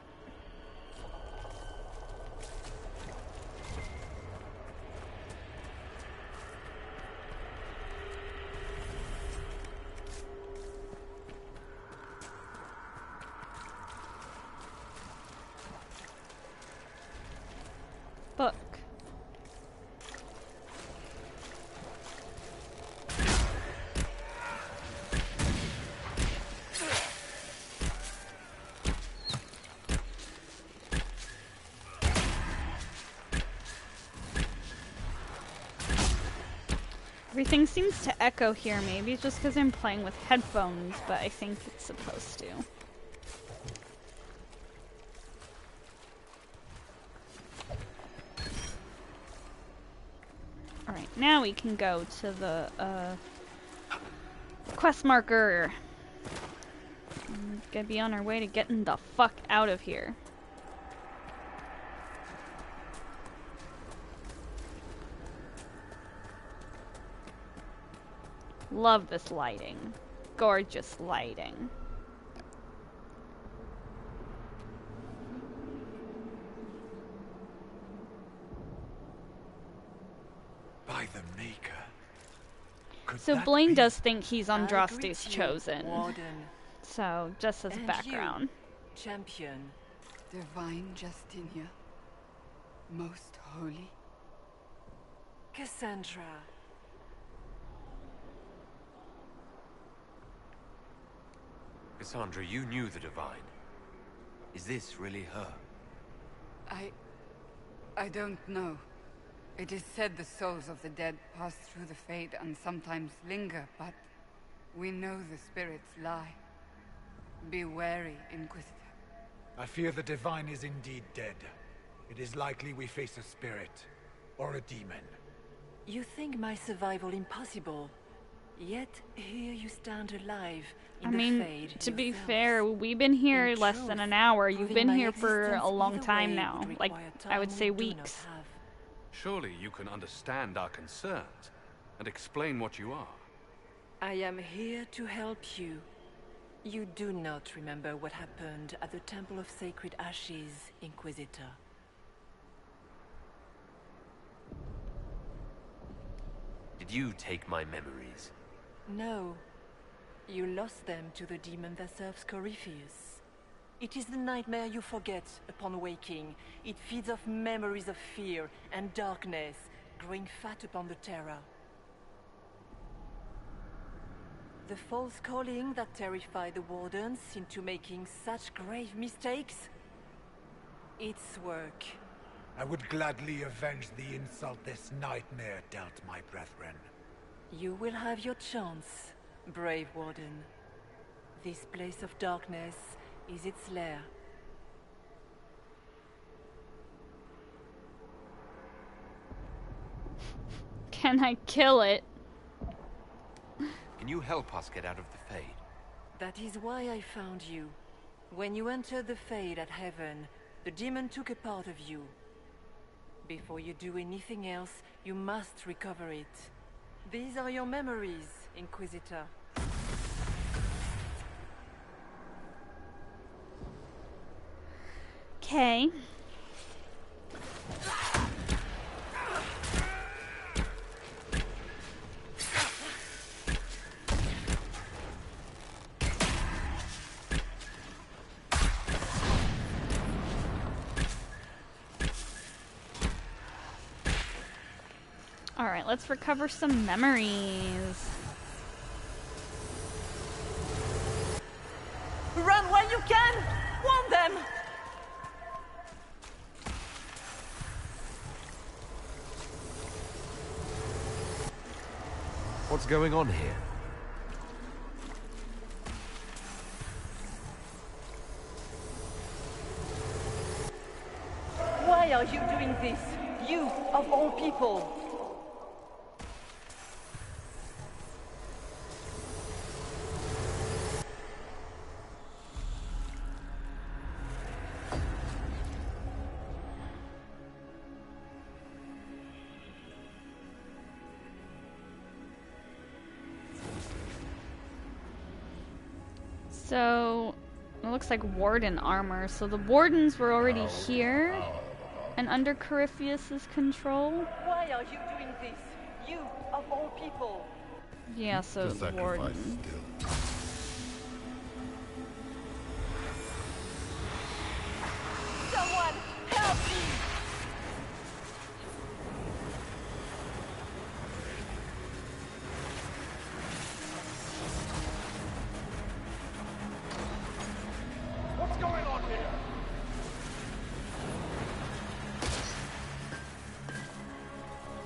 Book. Everything seems to echo here, maybe just because I'm playing with headphones, but I think it's supposed to. Alright, now we can go to the quest marker. Gotta be on our way to getting the fuck out of here. Love this lighting. Gorgeous lighting. By the Maker. So Blaine does think he's Andraste's chosen. Warden. So, just as background. Champion. Divine Justinia. Most holy. Cassandra. Cassandra, you knew the Divine. Is this really her? I don't know. It is said the souls of the dead pass through the Fade and sometimes linger, but we know the spirits lie. Be wary, Inquisitor. I fear the Divine is indeed dead. It is likely we face a spirit, or a demon. You think my survival impossible, yet here you stand alive in the Fade. To be fair, we've been here less than an hour. You've been here for a long time now. Like, I would say weeks. Surely you can understand our concerns and explain what you are. I am here to help you. You do not remember what happened at the Temple of Sacred Ashes, Inquisitor. Did you take my memories? No. You lost them to the demon that serves Corypheus. It is the nightmare you forget upon waking. It feeds off memories of fear and darkness, growing fat upon the terror. The false calling that terrified the Wardens into making such grave mistakes? Its work. I would gladly avenge the insult this nightmare dealt my brethren. You will have your chance, brave Warden. This place of darkness is its lair. Can I kill it? Can you help us get out of the Fade? That is why I found you. When you entered the Fade at Heaven, the demon took a part of you. Before you do anything else, you must recover it. These are your memories, Inquisitor. Okay. Alright, let's recover some memories. Run while you can! Warn them! what's going on here? Why are you doing this? You, of all people! So, it looks like warden armor. So the wardens were already here and under Corypheus's control. Why are you doing this? You, of all people! Yeah, so warden. Someone, help me! What's going on here?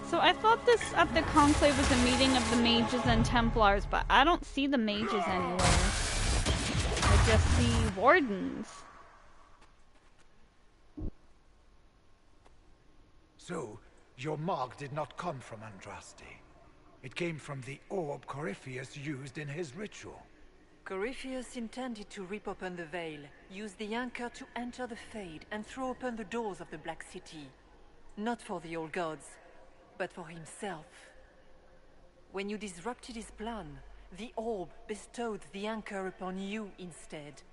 So I thought this at the Conclave was a meeting of the mages and Templars, but I don't see the mages anywhere. I just see wardens. So, your mark did not come from Andraste. It came from the orb Corypheus used in his ritual. Corypheus intended to rip open the veil, use the anchor to enter the Fade, and throw open the doors of the Black City. Not for the old gods, but for himself. When you disrupted his plan, the orb bestowed the anchor upon you instead.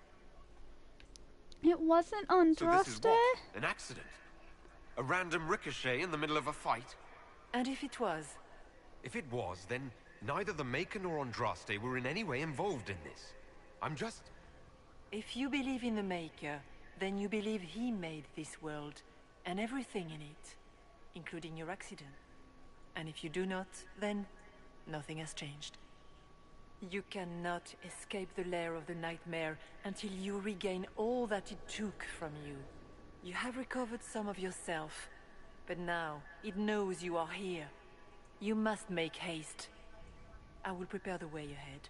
It wasn't Andraste? So this is what? An accident? A random ricochet in the middle of a fight? And if it was? If it was, then neither the Maker nor Andraste were in any way involved in this. I'm just... If you believe in the Maker, then you believe he made this world, and everything in it, including your accident. And if you do not, then nothing has changed. You cannot escape the lair of the nightmare until you regain all that it took from you. You have recovered some of yourself, but now it knows you are here. You must make haste. I will prepare the way ahead.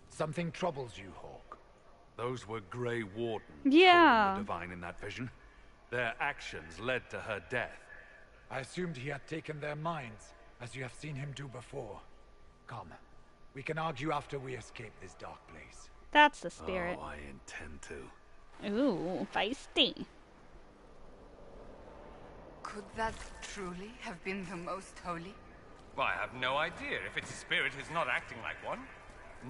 Something troubles you, Hawk. Those were Grey Wardens. Yeah. The divine in that vision. Their actions led to her death. I assumed he had taken their minds, as you have seen him do before. Come, we can argue after we escape this dark place. That's the spirit. Oh, I intend to. Ooh, feisty. Could that truly have been the most holy? Well, I have no idea if it's a spirit who's not acting like one.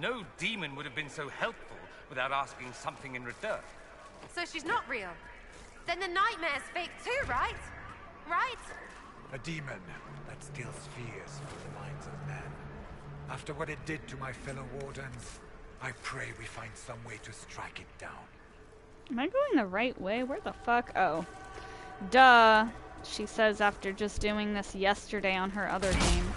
No demon would have been so helpful without asking something in return. So she's not real. Then the nightmare's fake too, right? Right? A demon that steals fears from the minds of men. After what it did to my fellow wardens, I pray we find some way to strike it down. Am I going the right way? Where the fuck? Oh. Duh. She says after just doing this yesterday on her other game.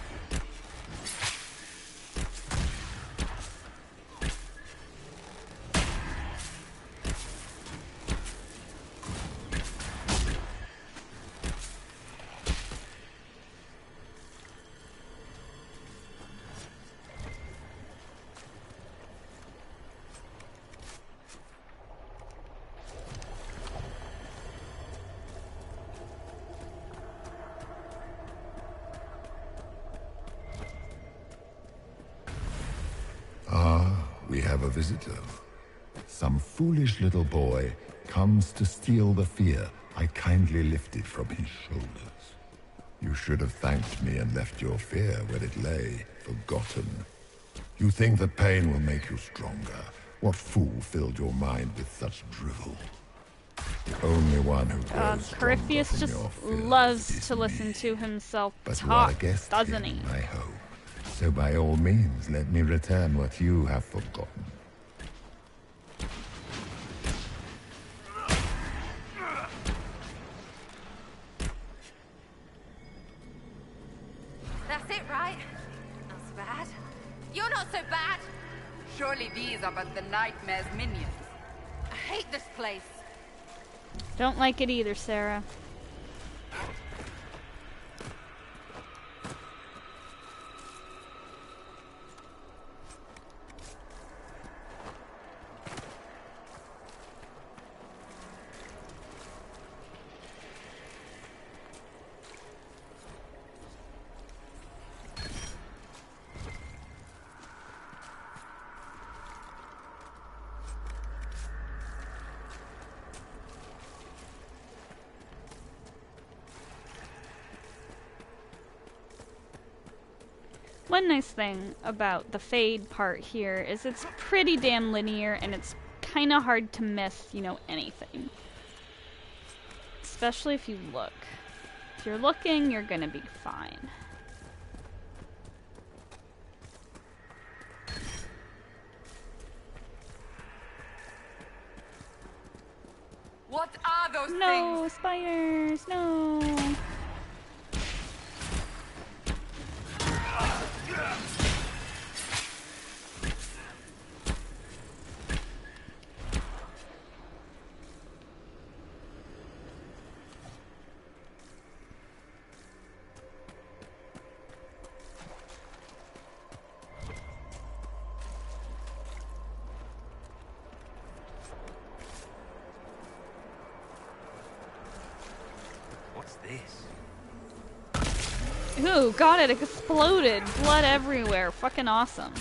We have a visitor. Some foolish little boy comes to steal the fear I kindly lifted from his shoulders. You should have thanked me and left your fear where it lay, forgotten. You think that pain will make you stronger. What fool filled your mind with such drivel? The only one who grows stronger Corypheus from just your fear loves to listen to himself talk, doesn't he? I hope. So by all means, let me return what you have forgotten. That's it, right? Not so bad. You're not so bad! Surely these are but the nightmare's minions. I hate this place. Don't like it either, Sarah. One nice thing about the Fade part here is it's pretty damn linear and it's kind of hard to miss, you know, anything. Especially if you look. If you're looking, you're gonna be fine. What are those things? No, spiders, no. Ooh, got it, exploded. Blood everywhere. Fucking awesome.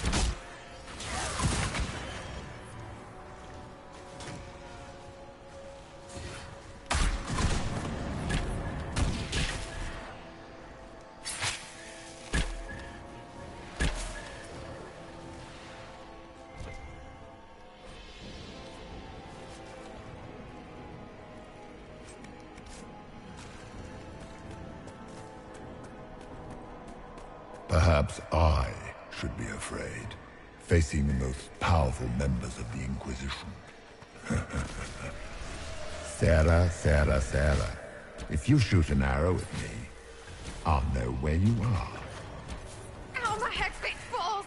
Perhaps I should be afraid, facing the most powerful members of the Inquisition. Sarah, Sarah, Sarah. If you shoot an arrow at me, I'll know where you are. Ow, my head fits balls!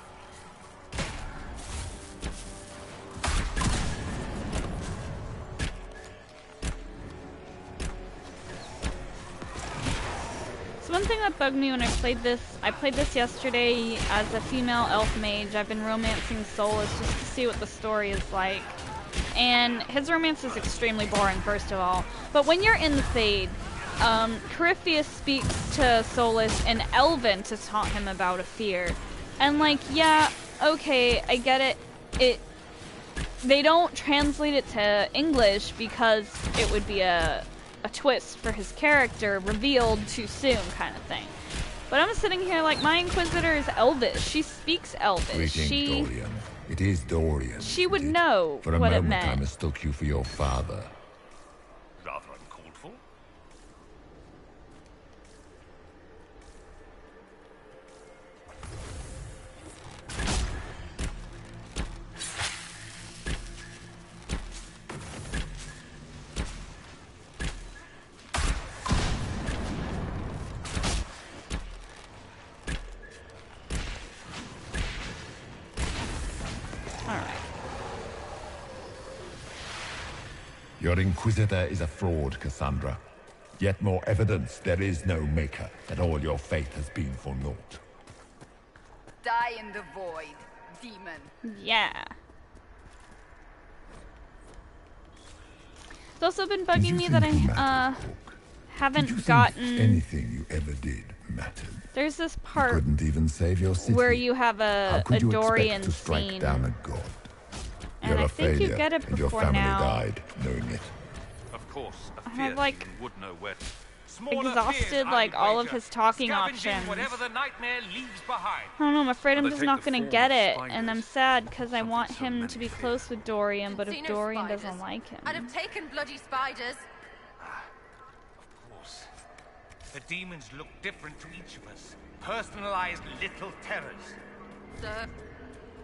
So one thing that bugged me when I played this yesterday as a female elf mage. I've been romancing Solus just to see what the story is like. And his romance is extremely boring, first of all. But when you're in the Fade, Corypheus speaks to Solus in Elven to taunt him about a fear. And like, yeah, okay, I get it. They don't translate it to English because it would be a twist for his character revealed too soon kind of thing. But I'm sitting here like, my Inquisitor is Elvish. She speaks Elvish. Greetings, Dorian. It is Dorian. She would know For a what it moment, I meant. mistook you for your father. Rather uncalled for. Your Inquisitor is a fraud, Cassandra. Yet more evidence there is no Maker, that all your faith has been for naught. Die in the void, demon. Yeah. It's also been bugging me that I haven't gotten. Anything you ever did mattered. There's this part Couldn't even save your city. where you have How a could you Dorian expect to strike scene. down a god? And You're I a think failure, you get it and your before family now. died knowing it. Of course, a I fierce have, like, demon would know where to. Exhausted like all of his talking Scavenging options. whatever the nightmare leaves behind. I don't know, I'm afraid I'm Will they just take not the gonna form get of it, spiders? and I'm sad because I want so him many to be fear. close with Dorian, but if See no Dorian spiders. doesn't like him. I'd have taken bloody spiders. Of course. The demons look different to each of us. Personalized little terrors. Sir.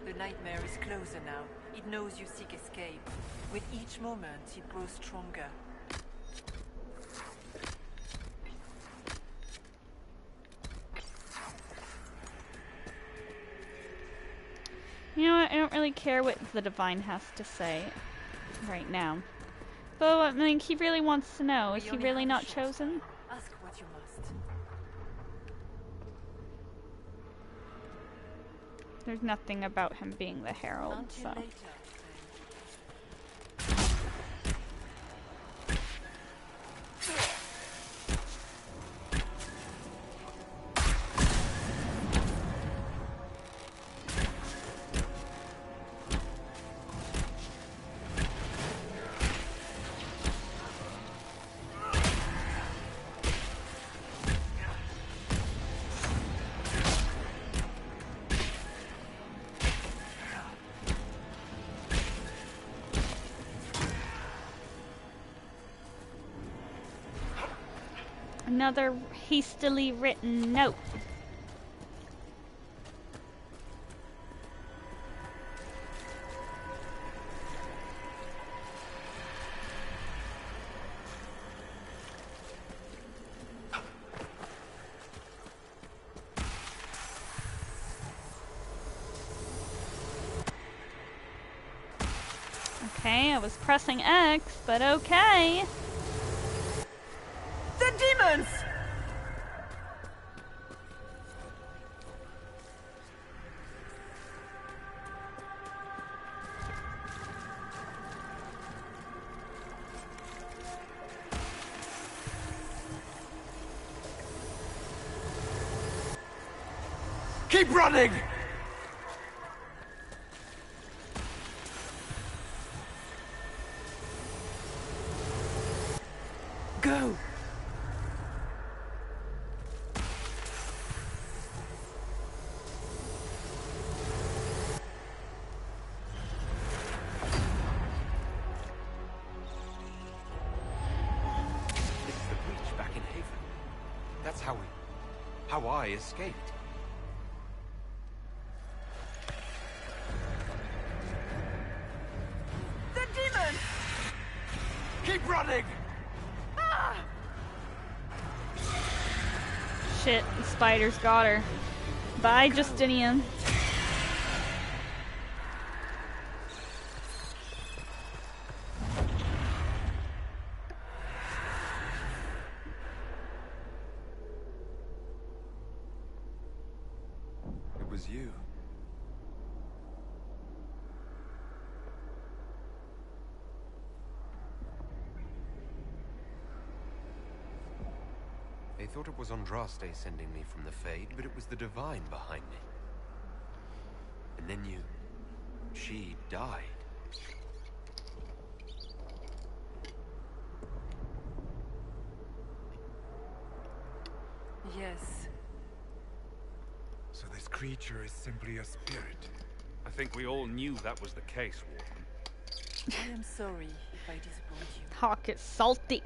The nightmare is closer now. It knows you seek escape. With each moment, it grows stronger. You know what, I don't really care what the Divine has to say right now. But I mean, he really wants to know. Is he really not chosen? Ask what you must. There's nothing about him being the Herald, so. another hastily written note. Okay, I was pressing X, but okay. The demons! Keep running! Go! It's the breach back in Haven. That's how I escaped. The demons! Keep running! Ah! Shit, the spider's got her. Bye, Justinian. It was you. They thought it was Andraste sending me from the Fade, but it was the Divine behind me. And then she died. Yes. So this creature is simply a spirit. I think we all knew that was the case, Warden. I am sorry if I disappoint you. Hawk is salty.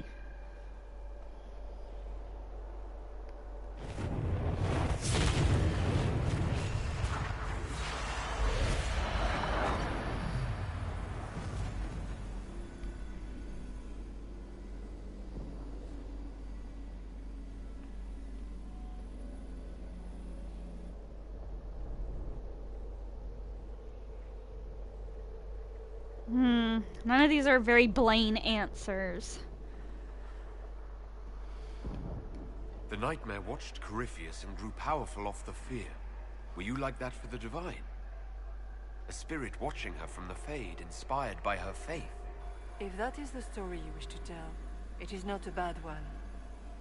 None of these are very Blaine answers. The Nightmare watched Corypheus and grew powerful off the fear. Were you like that for the Divine? A spirit watching her from the Fade, inspired by her faith. If that is the story you wish to tell, it is not a bad one.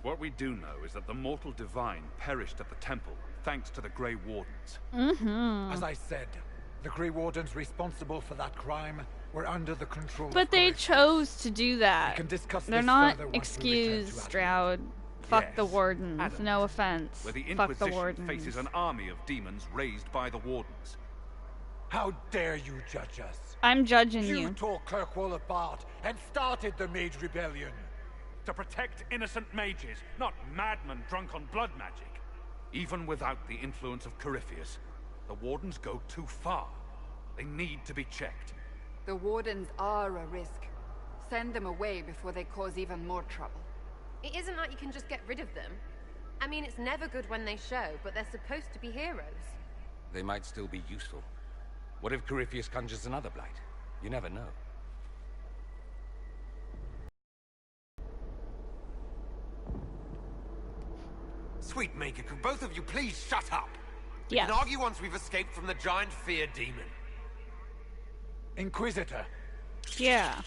What we do know is that the mortal Divine perished at the temple, thanks to the Grey Wardens. As I said, the Grey Wardens responsible for that crime were under the control But of they Corypheus. chose to do that. We can discuss They're this not further once we return excused, to Stroud. Fuck the Yes, Wardens. Adam, No offense. Where the Fuck the Inquisition Wardens. faces an army of demons raised by the Wardens. How dare you judge us? I'm judging You you. tore Kirkwall apart and started the Mage Rebellion. To protect innocent mages, not madmen drunk on blood magic. Even without the influence of Corypheus, the Wardens go too far. They need to be checked. The Wardens are a risk. Send them away before they cause even more trouble. It isn't like you can just get rid of them. I mean, it's never good when they show, but they're supposed to be heroes. They might still be useful. What if Corypheus conjures another blight? You never know. Sweet Maker, could both of you please shut up? We Yes. can argue once we've escaped from the giant fear demon. Inquisitor. Yeah.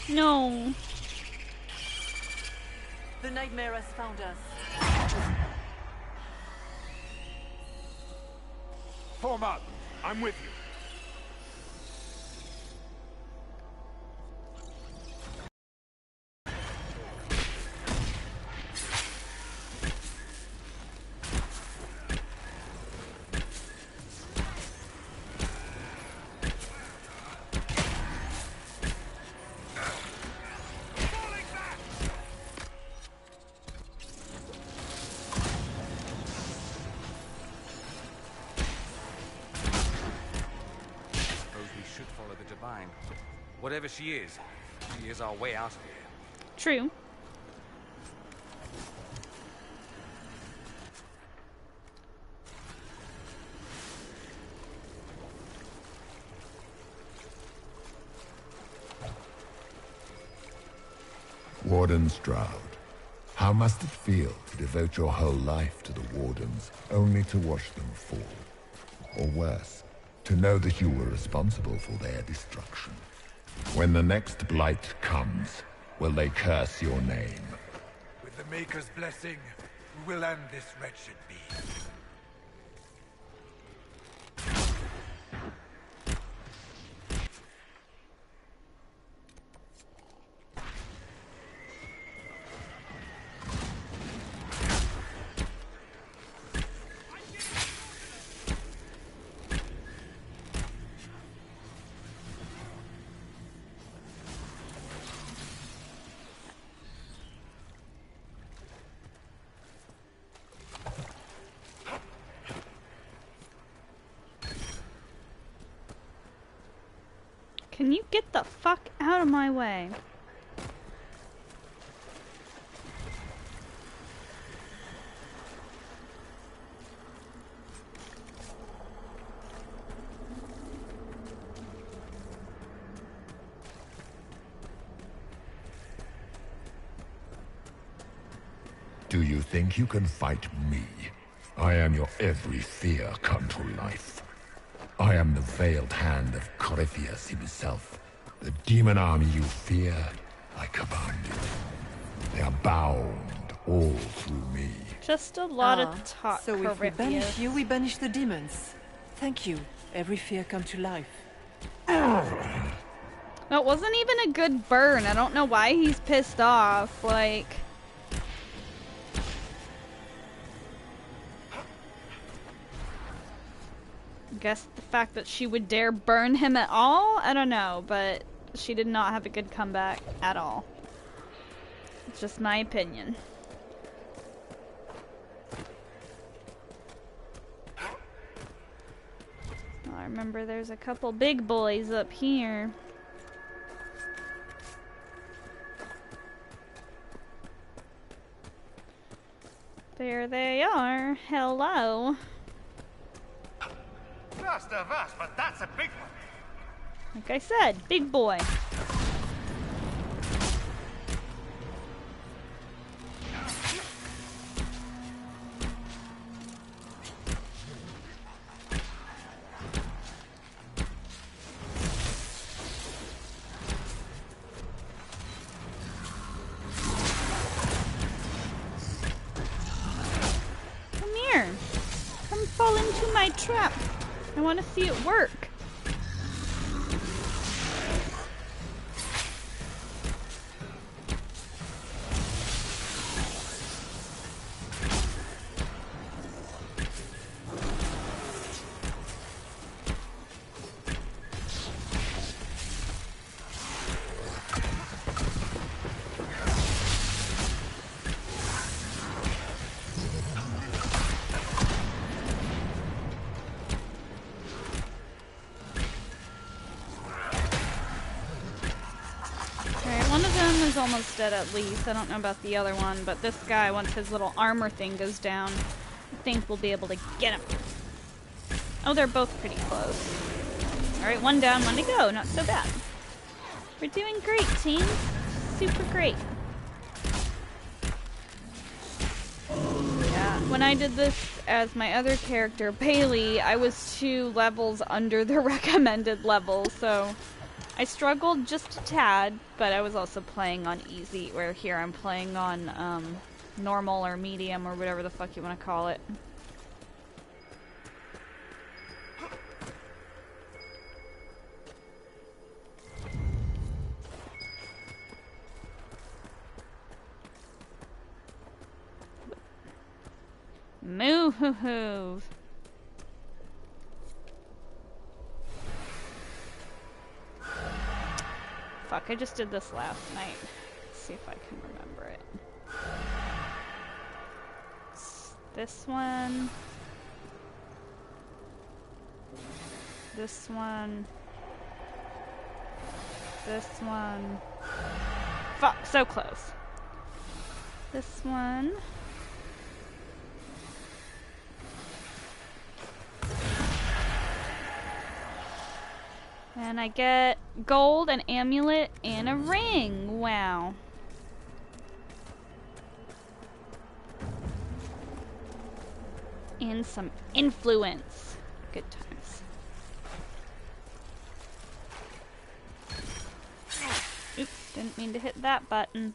No. The Nightmare has found us. Form up. I'm with you. fine. Whatever she is our way out of here. True. Warden Stroud, how must it feel to devote your whole life to the Wardens, only to watch them fall? Or worse, to know that you were responsible for their destruction? When the next blight comes, will they curse your name? With the Maker's blessing, we will end this wretched being. Can you get the fuck out of my way? Do you think you can fight me? I am your every fear come to life. I am the veiled hand of Corypheus himself. The demon army you fear, I command it. They are bound all through me. Just a lot of talk, So if we banish Corypheus. you, we banish the demons. Thank you. Every fear come to life. That wasn't even a good burn. I don't know why he's pissed off. Like... guess the fact that she would dare burn him at all? I don't know, but she did not have a good comeback at all. It's just my opinion. I remember there's a couple big boys up here. There they are. Hello. Just of us, but that's a big one. Like I said, big boy. Come here. Come fall into my trap. I want to see it work. Is almost dead at least. I don't know about the other one, but this guy, once his little armor thing goes down, I think we'll be able to get him. Oh, they're both pretty close. Alright, one down, one to go. Not so bad. We're doing great, team. Super great. Yeah, when I did this as my other character, Bailey, I was 2 levels under the recommended level, so... I struggled just a tad, but I was also playing on easy, where here I'm playing on normal or medium or whatever the fuck you want to call it. Move! Fuck, I just did this last night. Let's see if I can remember it. It's this one. This one. This one. Fuck, so close. This one. And I get gold, an amulet, and a ring. Wow. And some influence. Good times. Oops, didn't mean to hit that button.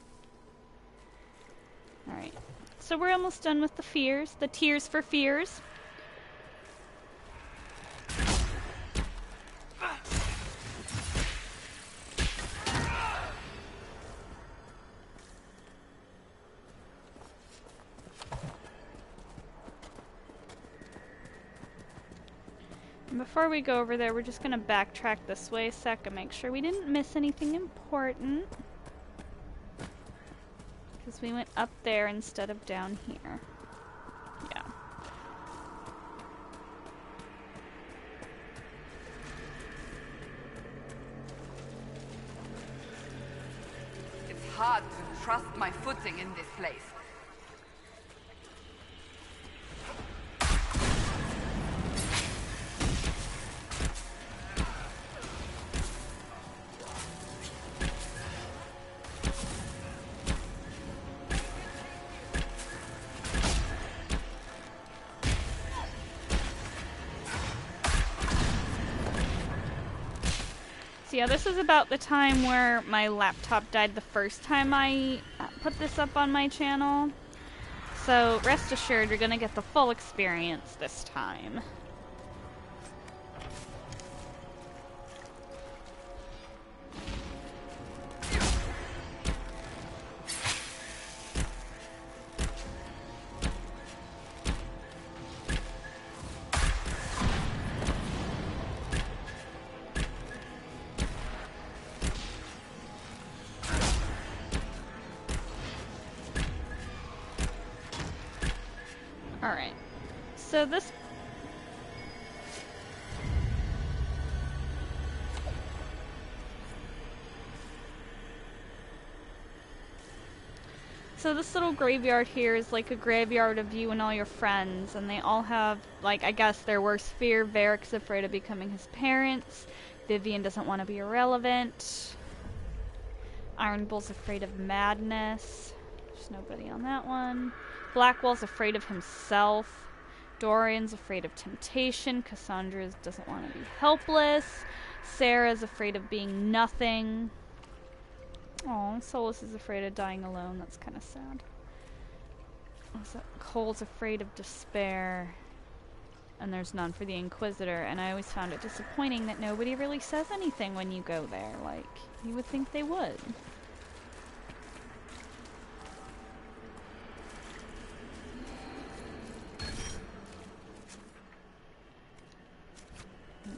Alright. So we're almost done with the fears. The tears for fears. Before we go over there, we're just going to backtrack this way a sec and make sure we didn't miss anything important. Because we went up there instead of down here. Yeah. It's hard to trust my footing in this place. So yeah, this is about the time where my laptop died the first time I put this up on my channel. So rest assured, you're gonna get the full experience this time. Alright, so this... So this little graveyard here is like a graveyard of you and all your friends, and they all have, like, I guess their worst fear. Varric's afraid of becoming his parents. Vivian doesn't want to be irrelevant. Iron Bull's afraid of madness. There's nobody on that one. Blackwell's afraid of himself. Dorian's afraid of temptation. Cassandra doesn't want to be helpless. Sarah's afraid of being nothing. Oh, Solus is afraid of dying alone. That's kind of sad. Cole's afraid of despair. And there's none for the Inquisitor. And I always found it disappointing that nobody really says anything when you go there. Like, you would think they would.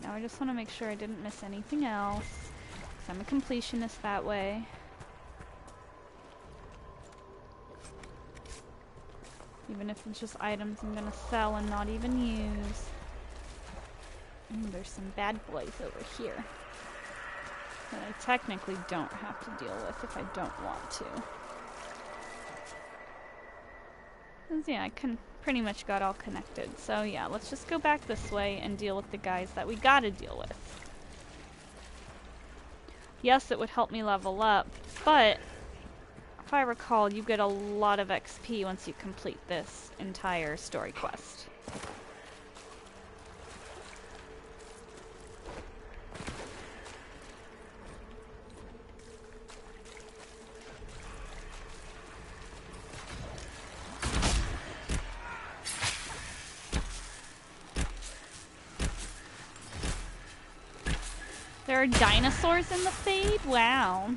Now I just want to make sure I didn't miss anything else, because I'm a completionist that way. Even if it's just items I'm going to sell and not even use. There's some bad boys over here that I technically don't have to deal with if I don't want to. 'Cause yeah, I pretty much got all connected. So yeah, let's just go back this way and deal with the guys that we gotta deal with. Yes, it would help me level up, but if I recall, you get a lot of XP once you complete this entire story quest. There are dinosaurs in the Fade? Wow.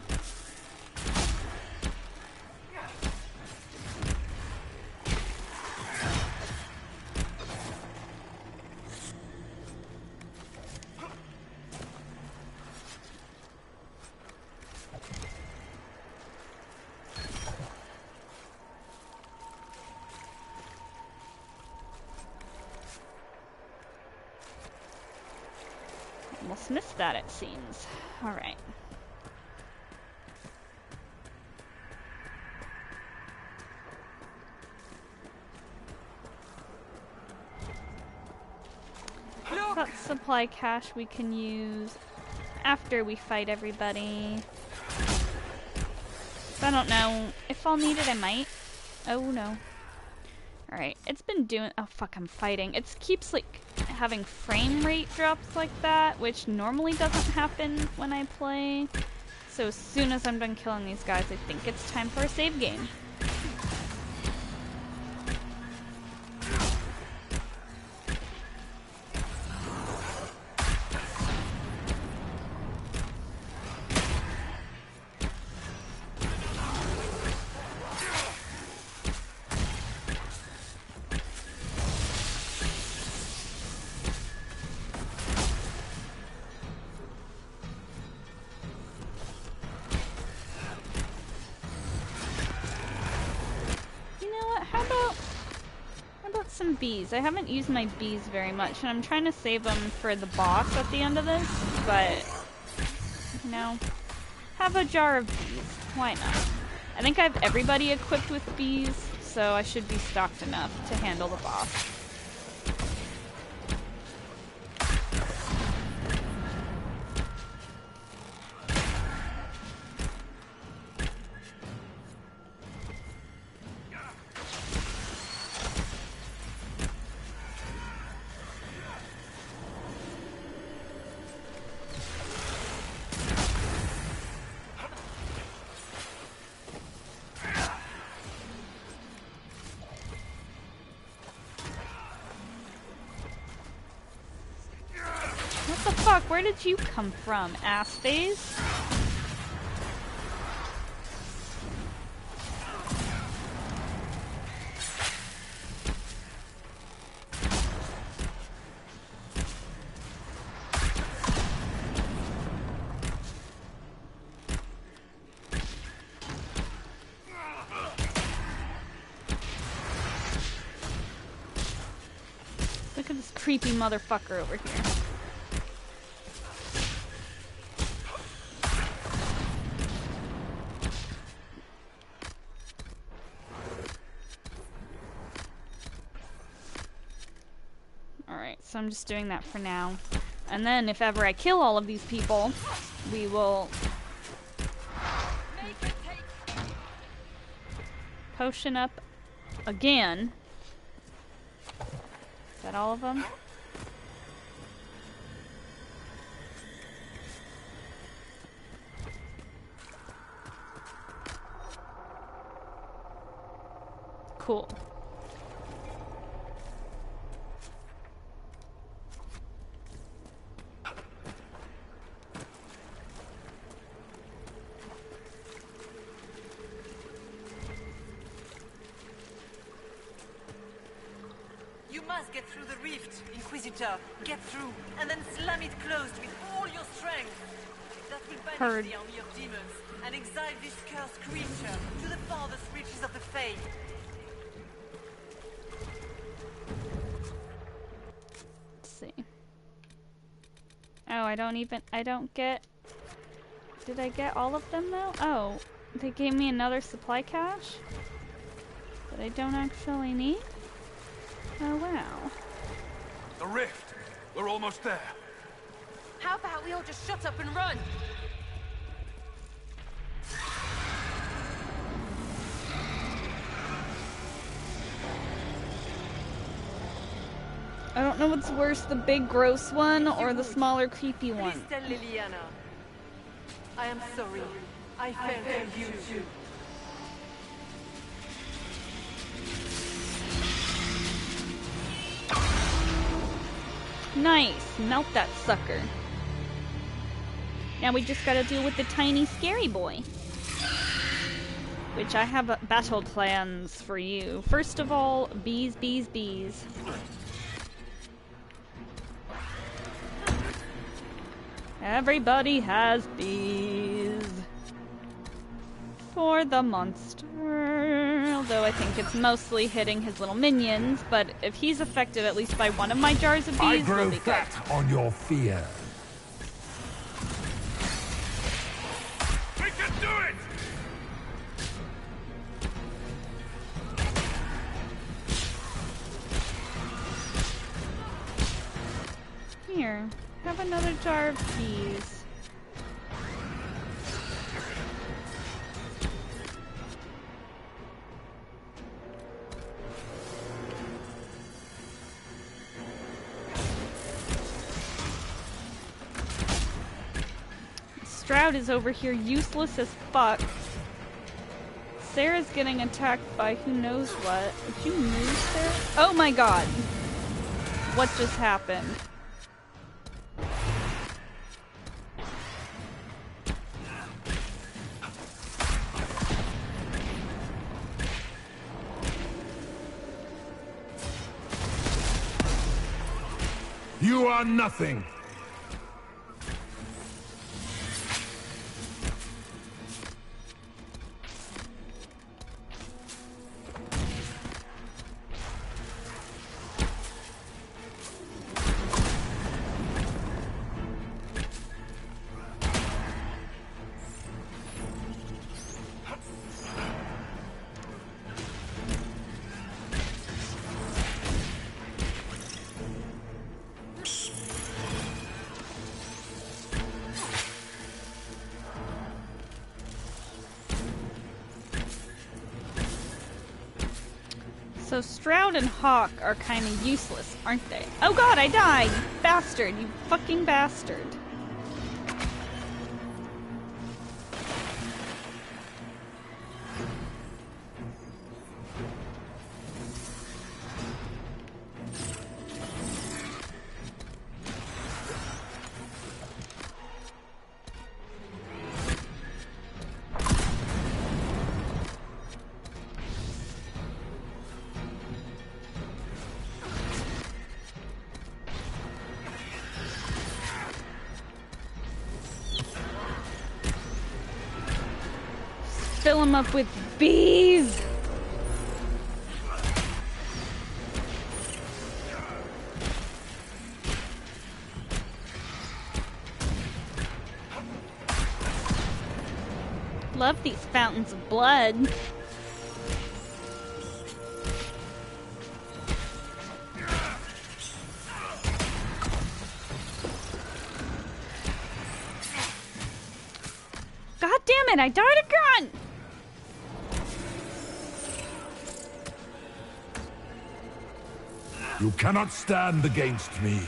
Almost missed that, it seems. Alright. got supply cache we can use after we fight everybody. So I don't know. If I'll need it, I might. Oh no. Alright, it's been doing— oh fuck, I'm fighting. It keeps like having frame rate drops like that, which normally doesn't happen when I play. So as soon as I'm done killing these guys, I think it's time for a save game. Some bees. I haven't used my bees very much, and I'm trying to save them for the boss at the end of this, but, you know, have a jar of bees. Why not? I think I have everybody equipped with bees, so I should be stocked enough to handle the boss. Where did you come from, ass face? Look at this creepy motherfucker over here. So I'm just doing that for now. And then if ever I kill all of these people, we will potion up again. Is that all of them? Cool. Get through the rift, Inquisitor. Get through, and then slam it closed with all your strength. That will banish the army of demons and exile this cursed creature to the farthest reaches of the Fade. Let's see. Oh, I don't get... Did I get all of them though? Oh, they gave me another supply cache that I don't actually need? Oh, wow. The rift! We're almost there. How about we all just shut up and run? I don't know what's worse, the big gross one or the smaller creepy one. Please tell Liliana. I am sorry. I failed you too. Nice! Melt that sucker. Now we just gotta deal with the tiny scary boy. Which I have battle plans for you. First of all, bees, bees, bees. Everybody has bees. For the monster. Although I think it's mostly hitting his little minions, but if he's affected at least by one of my jars of bees, I grow we'll be fat good. on your fear. We can do it! Here, have another jar of peas. Stroud is over here useless as fuck. Sarah's getting attacked by who knows what. Did you move, Sarah? Oh my god. What just happened? You are nothing. So Stroud and Hawk are kind of useless, aren't they? Oh god, I died! You bastard! You fucking bastard! Fill him up with bees! Love these fountains of blood. God damn it, I died again! You cannot stand against me.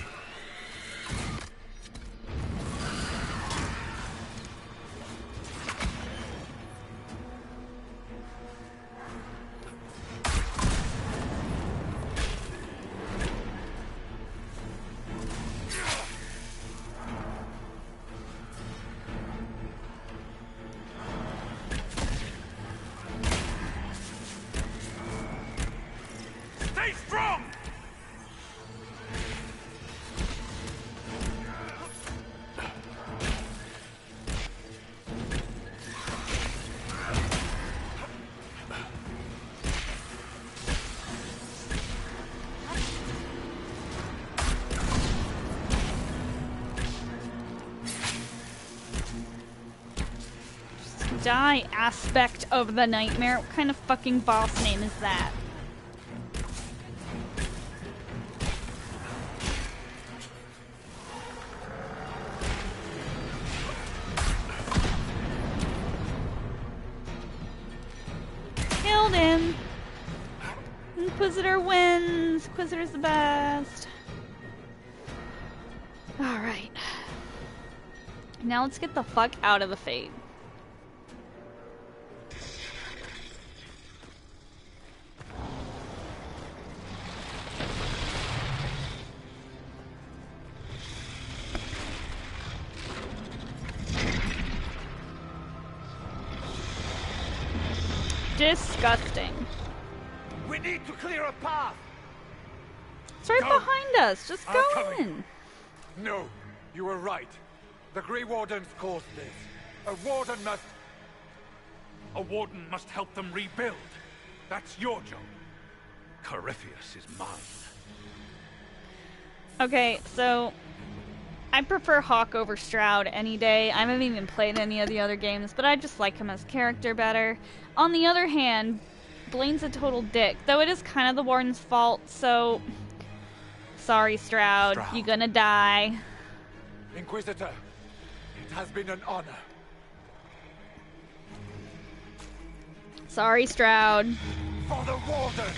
Stay strong! Die, aspect of the nightmare. What kind of fucking boss name is that? Killed him. Inquisitor wins. Inquisitor's the best. Alright. Now let's get the fuck out of the Fade. Disgusting. We need to clear a path. It's right behind us. Just go in. No, you were right. The Grey Wardens caused this. A warden must... A warden must help them rebuild. That's your job. Corypheus is mine. Okay, so I prefer Hawk over Stroud any day. I haven't even played any of the other games, but I just like him as character better. On the other hand, Blaine's a total dick, though it is kind of the Warden's fault, so sorry, Stroud. You're gonna die. Inquisitor, it has been an honor. Sorry, Stroud. For the Warden!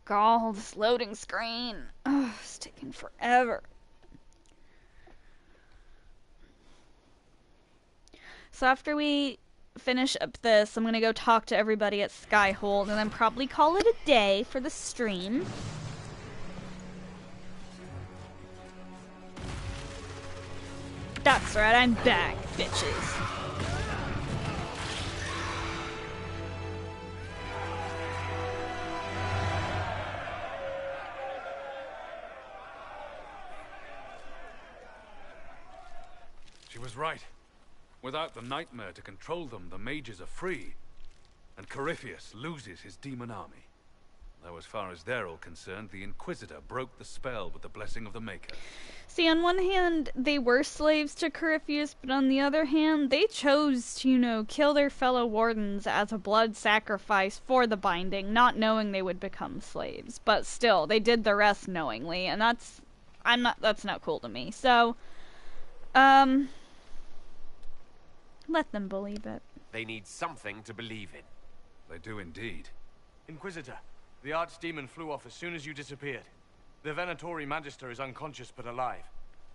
God, this loading screen. Ugh, it's taking forever. So after we finish up this, I'm gonna go talk to everybody at Skyhold and then probably call it a day for the stream. That's right, I'm back, bitches. She was right. Without the nightmare to control them, the mages are free. And Corypheus loses his demon army. Though as far as they're all concerned, the Inquisitor broke the spell with the blessing of the Maker. See, on one hand, they were slaves to Corypheus, but on the other hand, they chose to, you know, kill their fellow wardens as a blood sacrifice for the binding, not knowing they would become slaves. But still, they did the rest knowingly, and that's not cool to me. So, let them believe it. They need something to believe in. They do indeed. Inquisitor, the archdemon flew off as soon as you disappeared. The Venatori Magister is unconscious but alive.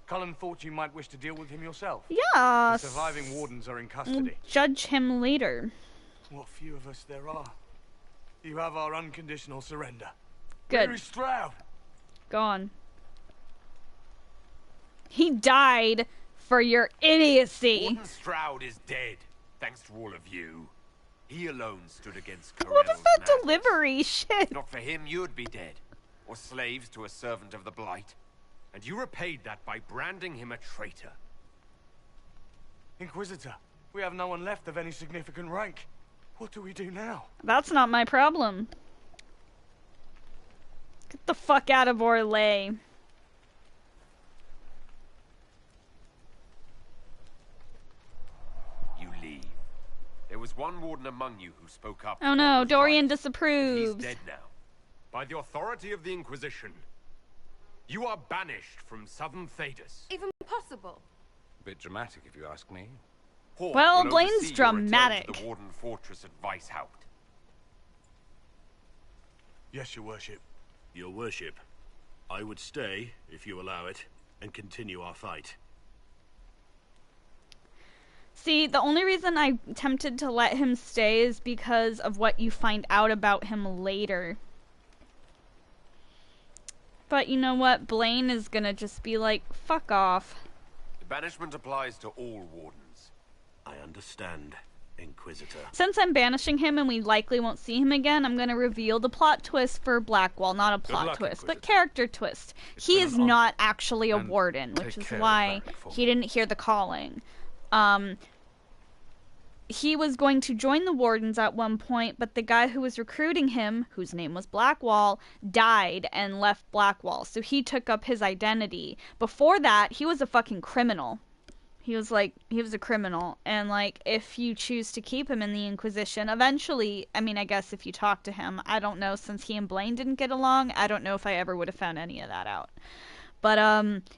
Cullen thought you might wish to deal with him yourself. Yeah. The surviving wardens are in custody. We'll judge him later. What few of us there are. You have our unconditional surrender. Good. Where is Stroud? Gone. He died for your idiocy. Warden Stroud is dead, thanks to all of you. He alone stood against Corell's What is that madness. delivery shit? Not for him, you'd be dead. Or slaves to a servant of the Blight. And you repaid that by branding him a traitor. Inquisitor, we have no one left of any significant rank. What do we do now? That's not my problem. Get the fuck out of Orlais. You leave. There was one warden among you who spoke up. Oh no, Dorian disapproves. He's dead now. By the authority of the Inquisition, you are banished from southern Thedas. Even possible. A bit dramatic, if you ask me. Hawke Well, will Blaine's oversee your return dramatic. to the Warden Fortress at Weishaupt. Yes, your worship. Your worship, I would stay, if you allow it, and continue our fight. See, the only reason I'm tempted to let him stay is because of what you find out about him later. But you know what? Blaine is gonna just be like, fuck off. The banishment applies to all wardens. I understand, Inquisitor. Since I'm banishing him and we likely won't see him again, I'm gonna reveal the plot twist for Blackwall. Not a plot luck, twist, Inquisitor. but character twist. He is not actually a warden, which is take care of why that for he didn't hear the calling. He was going to join the Wardens at one point, but the guy who was recruiting him, whose name was Blackwall, died and left Blackwall, so he took up his identity. Before that, he was a fucking criminal. He was a criminal, and like, if you choose to keep him in the Inquisition, eventually, I mean, I guess if you talk to him, I don't know, since he and Blaine didn't get along, I don't know if I ever would have found any of that out. But,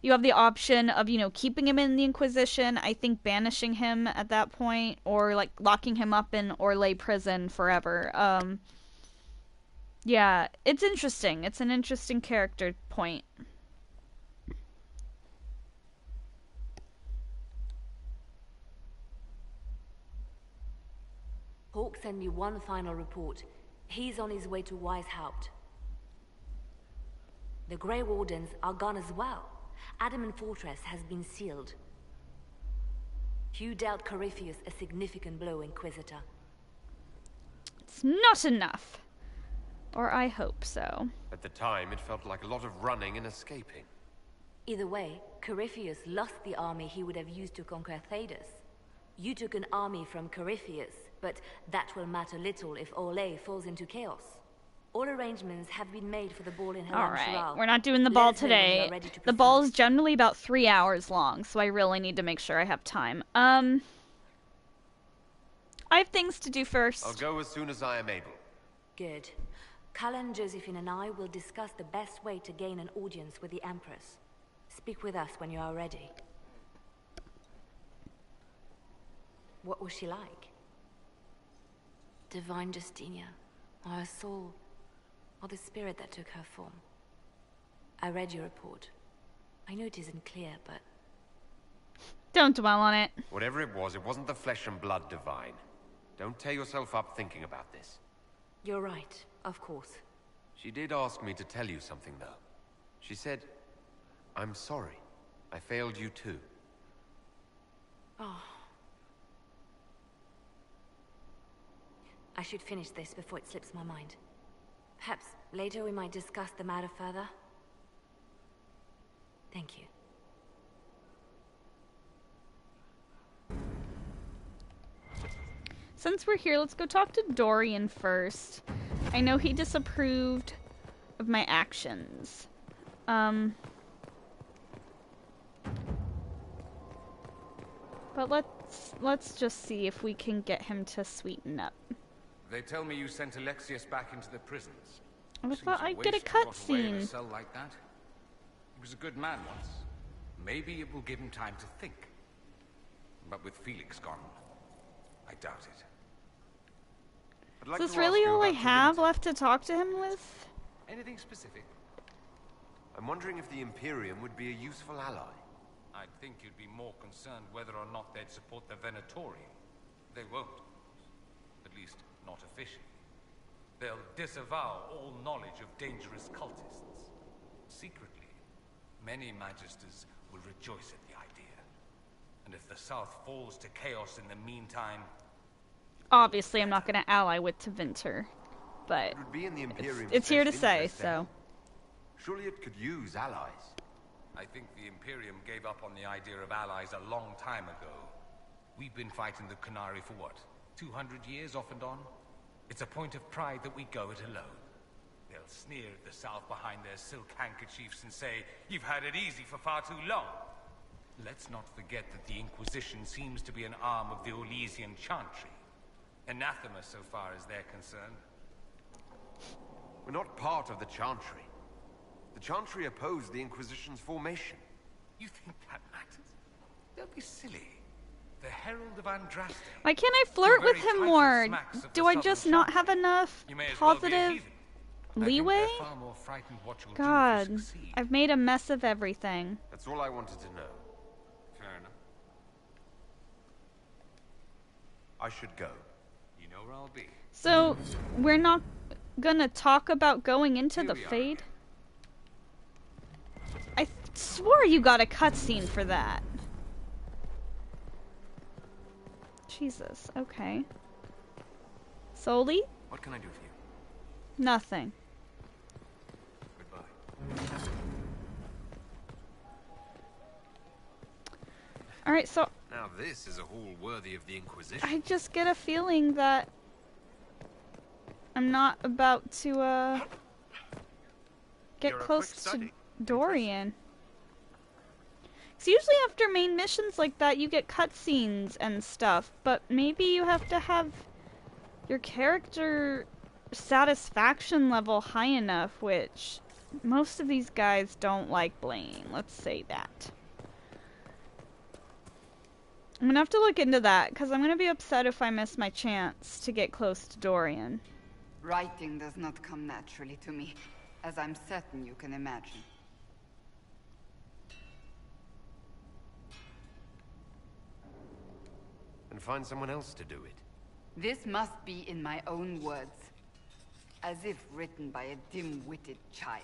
you have the option of, you know, keeping him in the Inquisition, I think banishing him at that point, or, like, locking him up in Orlais prison forever. Yeah, it's interesting. It's an interesting character point. Hawk sent me one final report. He's on his way to Weishaupt. The Grey Wardens are gone as well. Adamant Fortress has been sealed. You dealt Corypheus a significant blow, Inquisitor. It's not enough. Or I hope so. At the time, it felt like a lot of running and escaping. Either way, Corypheus lost the army he would have used to conquer Thedas. You took an army from Corypheus, but that will matter little if Orlais falls into chaos. All arrangements have been made for the ball in Alright, we're not doing the ball today. The ball is generally about 3 hours long, so I really need to make sure I have time. I have things to do first. I'll go as soon as I am able. Good. Cullen, Josephine, and I will discuss the best way to gain an audience with the Empress. Speak with us when you are ready. What was she like? Divine Justinia, or her soul, or the spirit that took her form. I read your report. I know it isn't clear, but... Don't dwell on it. Whatever it wasn't the flesh and blood divine. Don't tear yourself up thinking about this. You're right, of course. She did ask me to tell you something, though. She said, I'm sorry. I failed you too. Oh. I should finish this before it slips my mind. Perhaps later we might discuss the matter further. Thank you. Since we're here, let's go talk to Dorian first. I know he disapproved of my actions. But let's just see if we can get him to sweeten up. They tell me you sent Alexius back into the prisons. I thought I'd get a cutscene. Cell like that. He was a good man once. Maybe it will give him time to think. But with Felix gone, I doubt it. Is this really all I have left to talk to him with? Anything specific? I'm wondering if the Imperium would be a useful ally. I'd think you'd be more concerned whether or not they'd support the Venatori. They won't. At least, not officially. They'll disavow all knowledge of dangerous cultists. Secretly, many Magisters will rejoice at the idea. And if the South falls to chaos in the meantime... Obviously, I'm not going to ally with Tevinter, but it would be in the Imperium's it's here to best say, interest, so... Surely it could use allies. I think the Imperium gave up on the idea of allies a long time ago. We've been fighting the Qunari for what? 200 years off and on? It's a point of pride that we go it alone. They'll sneer at the South behind their silk handkerchiefs and say, you've had it easy for far too long. Let's not forget that the Inquisition seems to be an arm of the Orlesian Chantry. Anathema so far as they're concerned. We're not part of the Chantry. The Chantry opposed the Inquisition's formation. You think that matters? Don't be silly. The Herald of Andraste. Why can't I flirt with him more? Do I just not have enough positive leeway? God, I've made a mess of everything. That's all I wanted to know. Fair enough. I should go. You know where I'll be. So, we're not gonna talk about going into the Fade? I swore you got a cutscene for that. Jesus, okay. Soli? What can I do for you? Nothing. Goodbye. Alright, so... Now this is a hall worthy of the Inquisition. I just get a feeling that... I'm not about to, get close to Dorian. So usually after main missions like that, you get cutscenes and stuff, but maybe you have to have your character satisfaction level high enough, which most of these guys don't like Blaine, let's say that. I'm gonna have to look into that, because I'm gonna be upset if I miss my chance to get close to Dorian. Writing does not come naturally to me, as I'm certain you can imagine. And find someone else to do it. This must be in my own words. As if written by a dim-witted child.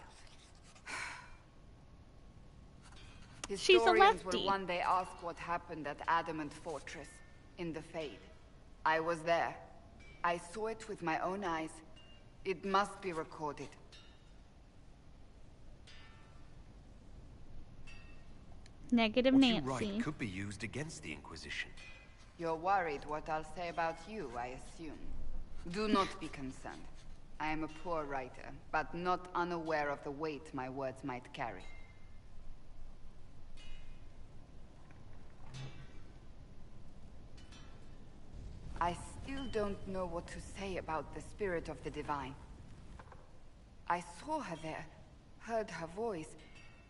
She's a Historians lefty. will one day ask what happened at Adamant Fortress, in the Fade. I was there. I saw it with my own eyes. It must be recorded. Negative What Nancy. you write could be used against the Inquisition. You're worried what I'll say about you, I assume. Do not be concerned. I am a poor writer, but not unaware of the weight my words might carry. I still don't know what to say about the spirit of the divine. I saw her there, heard her voice,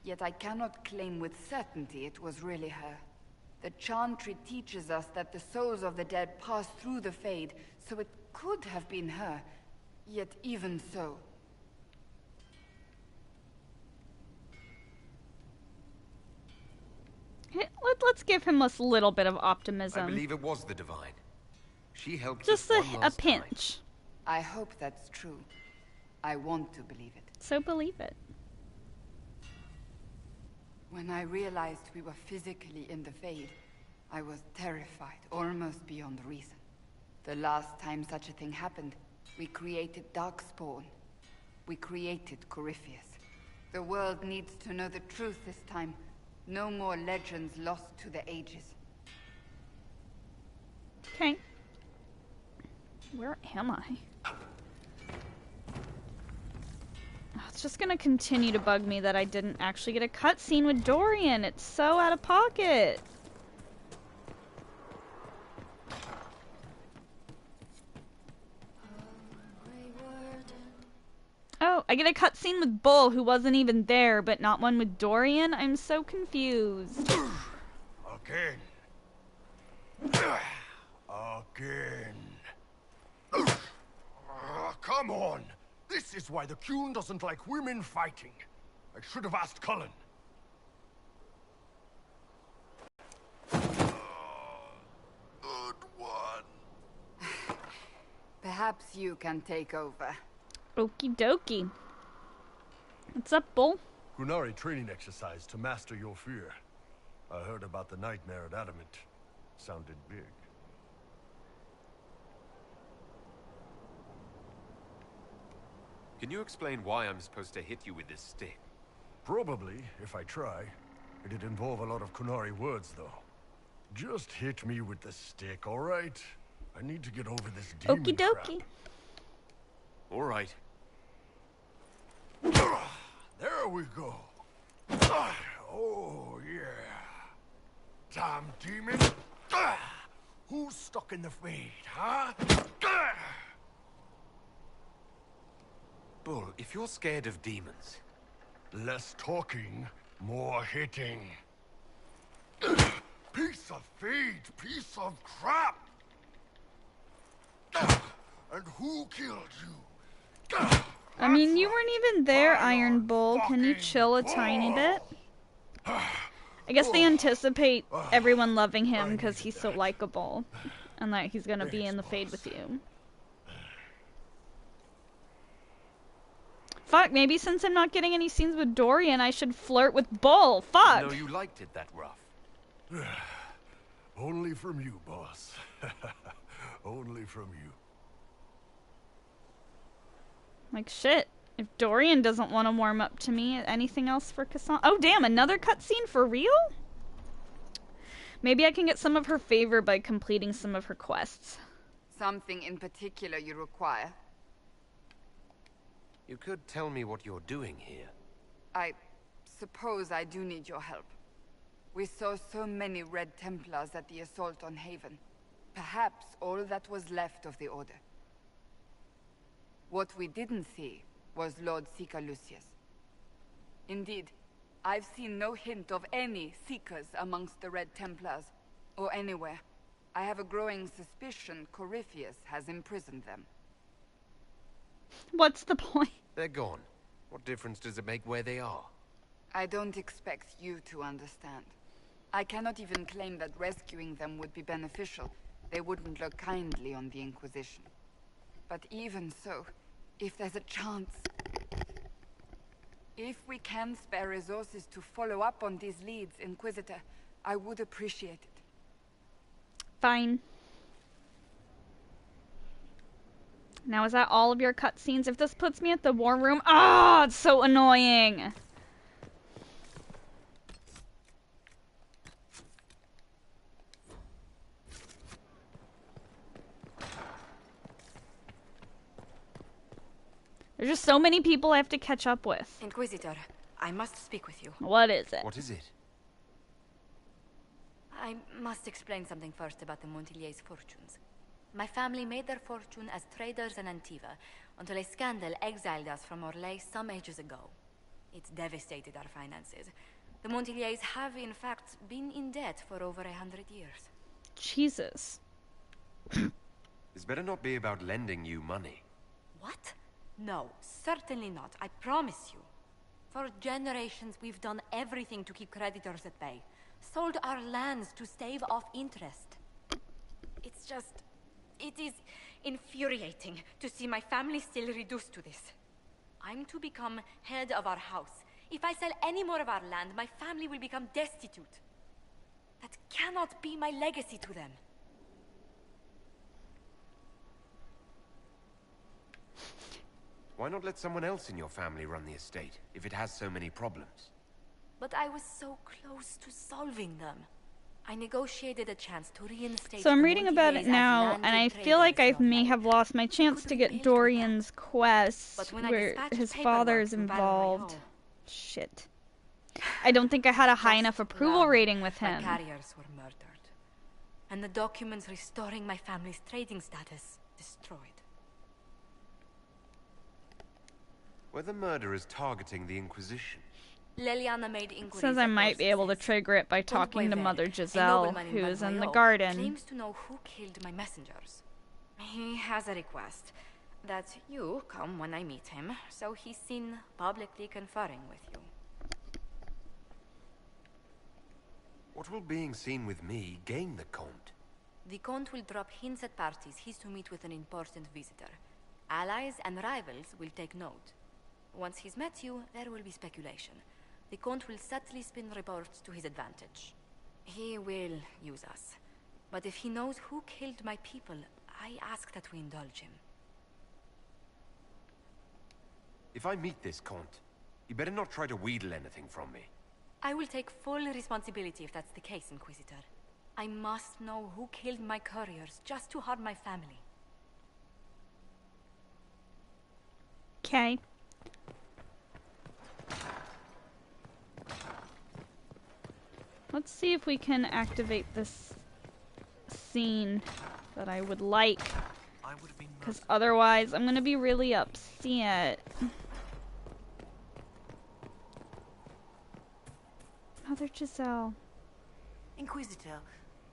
yet I cannot claim with certainty it was really her. The Chantry teaches us that the souls of the dead pass through the Fade, so it could have been her. Yet even so... Let's give him a little bit of optimism. I believe it was the Divine. She helped Just us one a last pinch. I hope that's true. I want to believe it. So believe it. When I realized we were physically in the Fade, I was terrified, almost beyond reason. The last time such a thing happened, we created Darkspawn. We created Corypheus. The world needs to know the truth this time. No more legends lost to the ages. Okay. Where am I? It's just gonna continue to bug me that I didn't actually get a cutscene with Dorian. It's so out of pocket. Oh, I get a cutscene with Bull, who wasn't even there, but not one with Dorian? I'm so confused. Again. Again. Come on! This is why the Qun doesn't like women fighting. I should have asked Cullen. Good one. Perhaps you can take over. Okie dokie. What's up, Bull? Qunari training exercise to master your fear. I heard about the nightmare at Adamant. Sounded big. Can you explain why I'm supposed to hit you with this stick? Probably, if I try. It'd involve a lot of Qunari words, though. Just hit me with the stick, all right? I need to get over this demon Okie crap. dokie. All right. There we go. Oh, yeah. Damn demon. Who's stuck in the Fade, huh? Bull, if you're scared of demons... Less talking, more hitting. Piece of Fade, piece of crap! And who killed you? I mean, you weren't even there, Iron Bull. Can you chill a tiny bit? I guess they anticipate everyone loving him because he's so likable. And that he's gonna be in the Fade with you. Fuck, maybe since I'm not getting any scenes with Dorian, I should flirt with Bull. Fuck! No, you liked it that rough. Only from you, boss. Only from you. Like, shit. If Dorian doesn't want to warm up to me, anything else for Cassandra? Oh, damn, another cutscene for real? Maybe I can get some of her favor by completing some of her quests. Something in particular you require? You could tell me what you're doing here. I suppose I do need your help. We saw so many Red Templars at the assault on Haven. Perhaps all that was left of the Order. What we didn't see was Lord Seeker Lucius. Indeed, I've seen no hint of any Seekers amongst the Red Templars, or anywhere. I have a growing suspicion Corypheus has imprisoned them. What's the point? They're gone. What difference does it make where they are? I don't expect you to understand. I cannot even claim that rescuing them would be beneficial, they wouldn't look kindly on the Inquisition. But even so, if there's a chance... If we can spare resources to follow up on these leads, Inquisitor, I would appreciate it. Fine. Now, is that all of your cutscenes? If this puts me at the war room... Ah, it's so annoying! There's just so many people I have to catch up with. Inquisitor, I must speak with you. What is it? What is it? I must explain something first about the Montillier's fortunes. My family made their fortune as traders in Antiva until a scandal exiled us from Orlais some ages ago. It devastated our finances. The Montillier's have, in fact, been in debt for over 100 years. Jesus. This better not be about lending you money. What? No, certainly not. I promise you. For generations, we've done everything to keep creditors at bay. Sold our lands to stave off interest. It's just... It is infuriating to see my family still reduced to this. I'm to become head of our house. If I sell any more of our land, my family will become destitute. That cannot be my legacy to them. Why not let someone else in your family run the estate, if it has so many problems? But I was so close to solving them. I negotiated a chance to reinstate... So I'm reading about it now, and I feel like I may have lost my chance to get Dorian's quest, where his father's involved. Shit. I don't think I had a high enough approval rating with him. My carriers were murdered, and the documents restoring my family's trading status destroyed. Were the murderers targeting the Inquisition? Leliana made inquiries. Says I might be able to trigger it by talking to Mother Giselle, who is in the garden. Claims to know who killed my messengers. He has a request that you come when I meet him, so he's seen publicly conferring with you. What will being seen with me gain the Count? The Count will drop hints at parties he's to meet with an important visitor. Allies and rivals will take note. Once he's met you, there will be speculation. The Count will subtly spin reports to his advantage. He will use us. But if he knows who killed my people, I ask that we indulge him. If I meet this Count, he better not try to wheedle anything from me. I will take full responsibility if that's the case, Inquisitor. I must know who killed my couriers just to harm my family. Okay. Let's see if we can activate this scene that I would like. Because otherwise, I'm going to be really upset. Mother Giselle. Inquisitor,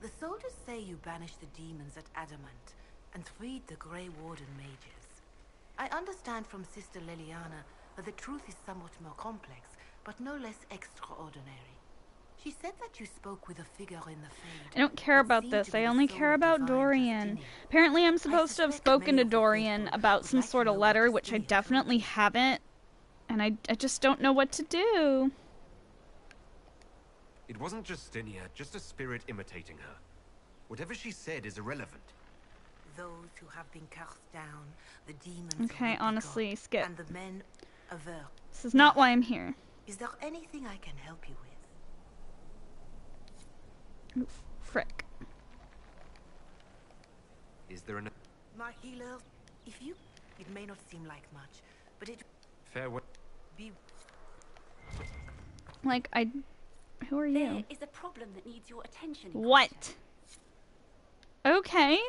the soldiers say you banished the demons at Adamant and freed the Grey Warden mages. I understand from Sister Leliana that the truth is somewhat more complex, but no less extraordinary. She said that you spoke with a figure in the Fade. I don't care about this. I only care about Dorian. Apparently I'm supposed to have spoken to Dorian about some sort of letter, which I definitely haven't. And I just don't know what to do. It wasn't Justinia, just a spirit imitating her. Whatever she said is irrelevant. Those who have been cast down, the demons... Okay, honestly, skip. And the men aver. This is not why I'm here. Is there anything I can help you with? Oof, frick. Is there an... My healer, if you... It may not seem like much, but it... Farewell. Be... Like, who are you? There is a problem that needs your attention. What? Okay.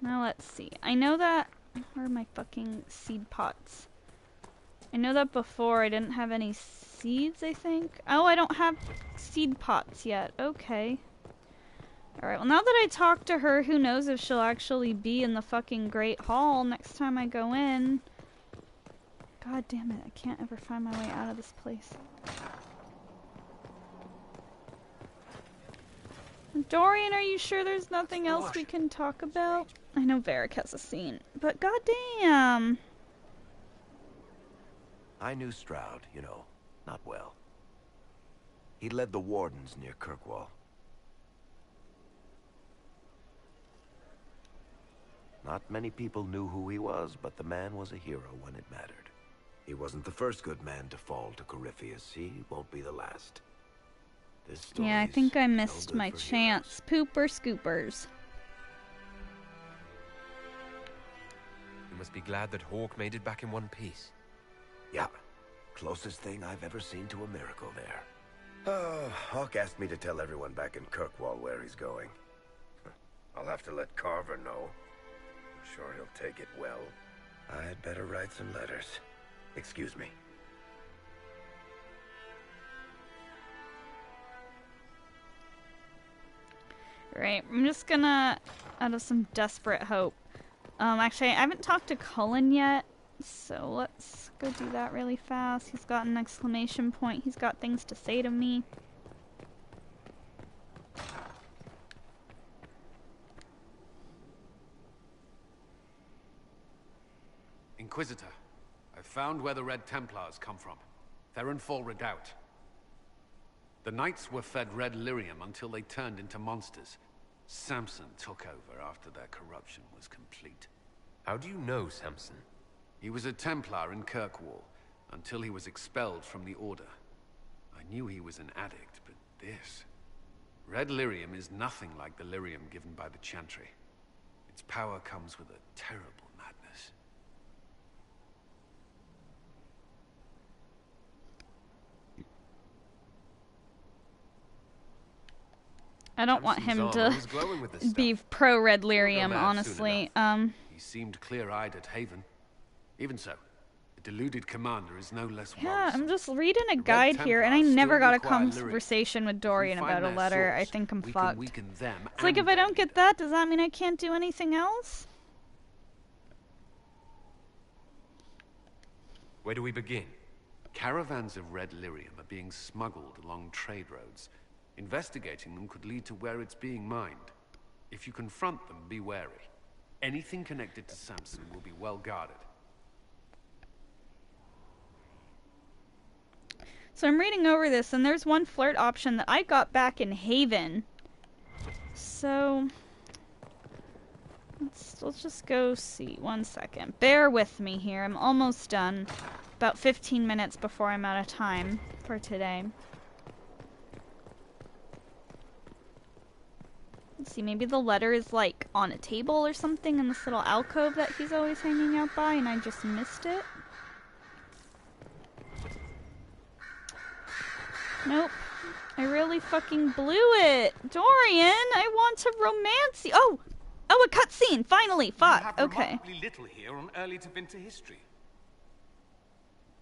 Now let's see. I know that... Where are my fucking seed pots? I know that before I didn't have any seeds, I think. Oh, I don't have seed pots yet. Okay. Alright, well now that I talked to her, who knows if she'll actually be in the fucking Great Hall next time I go in. God damn it, I can't ever find my way out of this place. Dorian, are you sure there's nothing else we can talk about? I know Varric has a scene, but goddamn. I knew Stroud, you know, not well. He led the Wardens near Kirkwall. Not many people knew who he was, but the man was a hero when it mattered. He wasn't the first good man to fall to Corypheus. He won't be the last. This Yeah, I think I missed my chance. Pooper scoopers. You must be glad that Hawk made it back in one piece. Yeah, closest thing I've ever seen to a miracle there. Hawk asked me to tell everyone back in Kirkwall where he's going. I'll have to let Carver know. I'm sure he'll take it well. I'd better write some letters. Excuse me. Right, I'm just gonna, out of some desperate hope. Actually, I haven't talked to Cullen yet, so let's go do that really fast. He's got an exclamation point. He's got things to say to me. Inquisitor, I've found where the Red Templars come from. Therenfall Redoubt. The Knights were fed red lyrium until they turned into monsters. Samson took over after their corruption was complete. How do you know Samson? He was a Templar in Kirkwall, until he was expelled from the Order. I knew he was an addict, but this... Red lyrium is nothing like the lyrium given by the Chantry. Its power comes with a terrible madness. I don't want him to be pro-red lyrium, honestly. He seemed clear-eyed at Haven. Even so, the deluded commander is no less yeah, I'm just reading a guide here, and I never got a conversation with Dorian about a letter. I think I'm fucked. It's like, if I don't get that, does that mean I can't do anything else? Where do we begin? Caravans of red lyrium are being smuggled along trade roads. Investigating them could lead to where it's being mined. If you confront them, be wary. Anything connected to Samson will be well guarded. So I'm reading over this, and there's one flirt option that I got back in Haven. So let's just go see. 1 second. Bear with me here. I'm almost done. About 15 minutes before I'm out of time for today. Let's see, maybe the letter is like on a table or something in this little alcove that he's always hanging out by and I just missed it. Nope. I really fucking blew it. Dorian, I want to romance you. Oh, a cutscene, finally. Fuck, okay. Remarkably little here on early to winter history.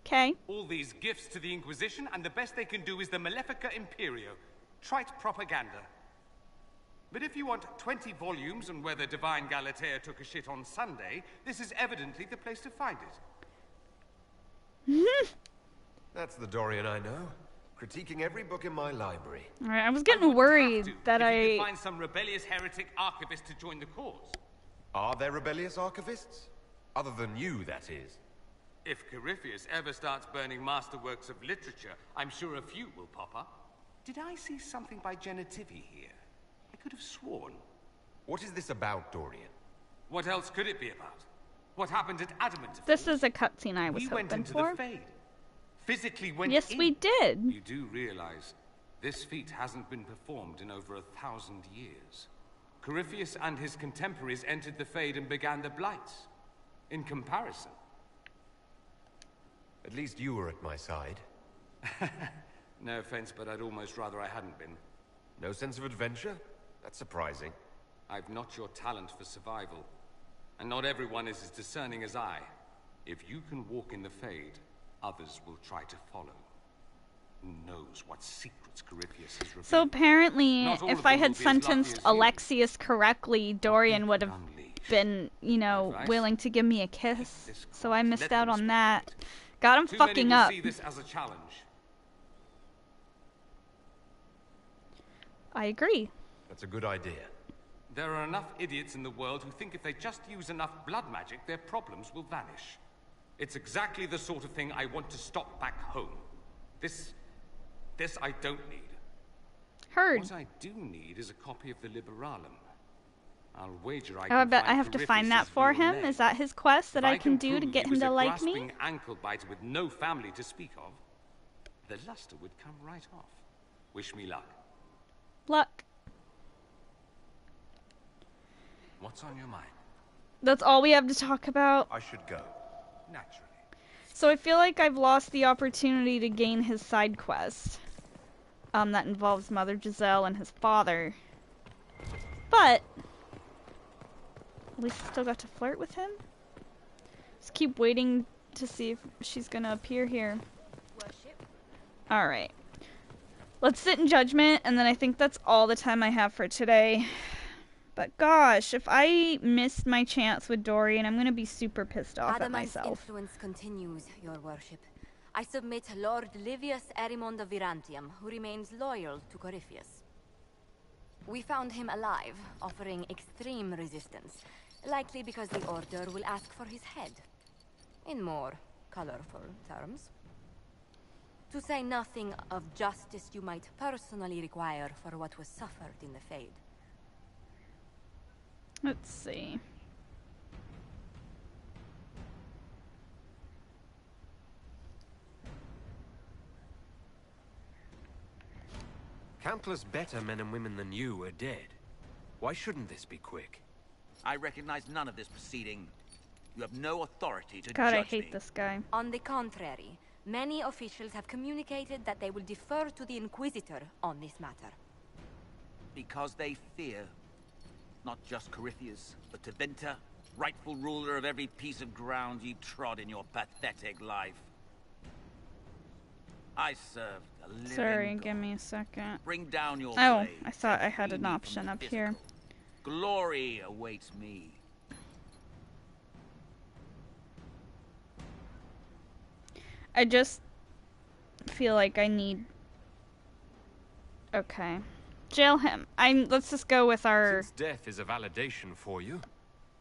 Okay. All these gifts to the Inquisition, and the best they can do is the Malefica Imperio. Trite propaganda. But if you want 20 volumes on whether Divine Galatea took a shit on Sunday, this is evidently the place to find it. That's the Dorian I know. Critiquing every book in my library. Alright, I was getting worried that if you could find some rebellious heretic archivist to join the cause. Are there rebellious archivists? Other than you, that is. If Corypheus ever starts burning masterworks of literature, I'm sure a few will pop up. Did I see something by Genitivi here? I could have sworn. What is this about, Dorian? What else could it be about? What happened at Adamant? This is a cutscene I was hoping for. We went into the Fade. Physically went in. Yes, we did. You do realize this feat hasn't been performed in over 1,000 years. Corypheus and his contemporaries entered the Fade and began the Blights. In comparison. At least you were at my side. No offense, but I'd almost rather I hadn't been. No sense of adventure? That's surprising. I've not your talent for survival. And not everyone is as discerning as I. If you can walk in the Fade, others will try to follow. Who knows what secrets Corypheus has revealed. So apparently, if I had sentenced Alexius correctly, Dorian would have been, you know, willing to give me a kiss. So I missed out on that. Got him fucking up. See this as a challenge. I agree. That's a good idea. There are enough idiots in the world who think if they just use enough blood magic, their problems will vanish. It's exactly the sort of thing I want to stop back home. This I don't need. Heard. What I do need is a copy of the Liberalum. I'll wager I Oh, can I bet find I have to find that Corypheus's for real him. name. Is that his quest that If I can do to prove get he him was to a like me? grasping ankle biter with no family to speak of, the luster would come right off. Wish me luck. Luck. What's on your mind? That's all we have to talk about. I should go. Naturally. So I feel like I've lost the opportunity to gain his side quest. That involves Mother Giselle and his father. But at least I still got to flirt with him. Just keep waiting to see if she's gonna appear here. Alright. Let's sit in judgment, and then I think that's all the time I have for today. But gosh, if I missed my chance with Dorian, I'm gonna be super pissed off at Adamant's myself. influence continues, your worship. I submit Lord Livius Erimond of Virantium, who remains loyal to Corypheus. We found him alive, offering extreme resistance, likely because the Order will ask for his head. In more colorful terms. To say nothing of justice you might personally require for what was suffered in the Fade. Let's see. Countless better men and women than you are dead. Why shouldn't this be quick? I recognize none of this proceeding. You have no authority to God, judge I hate me. this guy. On the contrary, many officials have communicated that they will defer to the Inquisitor on this matter. Because they fear not just Corypheus, but Tevinter, rightful ruler of every piece of ground you trod in your pathetic life. I served a living Sorry, God. give me a second. Bring down your Oh, blade I thought I and had free an me from option the up physical. here. Glory awaits me. I just feel like I need... Okay. Jail him. Let's just go with our... Since death is a validation for you,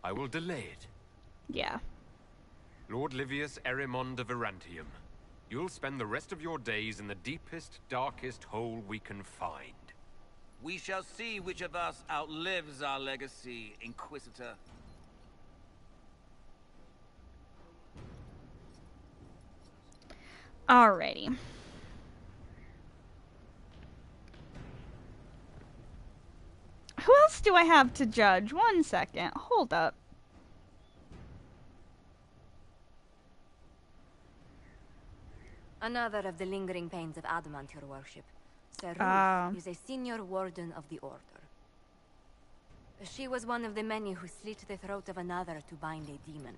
I will delay it. Yeah. Lord Livius Erimond of Virantium, you'll spend the rest of your days in the deepest, darkest hole we can find. We shall see which of us outlives our legacy, Inquisitor. Alrighty. Who else do I have to judge? One second. Hold up. Another of the lingering pains of Adamant, your worship. Sir Ah. Ruth is a senior warden of the Order. She was one of the many who slit the throat of another to bind a demon.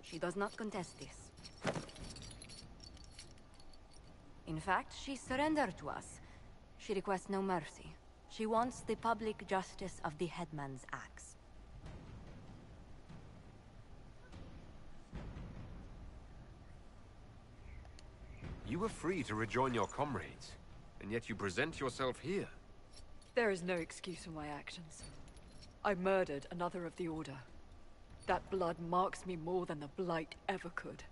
She does not contest this. In fact, she surrendered to us. She requests no mercy. She wants the public justice of the headman's axe. You were free to rejoin your comrades, and yet you present yourself here. There is no excuse for my actions. I murdered another of the Order. That blood marks me more than the Blight ever could.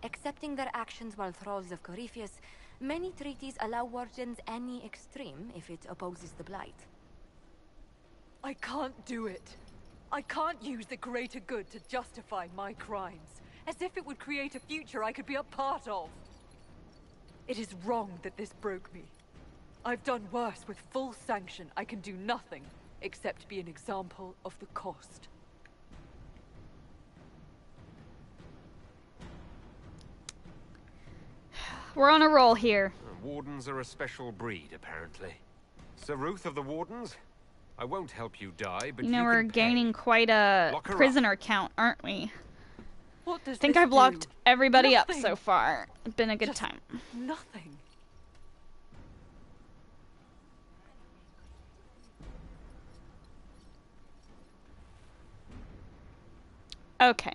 Accepting their actions while thralls of Corypheus, many treaties allow wardens any extreme if it opposes the Blight. I can't do it. I can't use the greater good to justify my crimes, as if it would create a future I could be a part of. It is wrong that this broke me. I've done worse with full sanction. I can do nothing except be an example of the cost. We're on a roll here. Wardens are a special breed, apparently. Sir Ruth of the Wardens, I won't help you die, but You know, we're can gaining quite a Lock her up. prisoner count, aren't we? What does I think this I've locked do? everybody up Nothing. so far. It's been a good Just time. Nothing. Okay.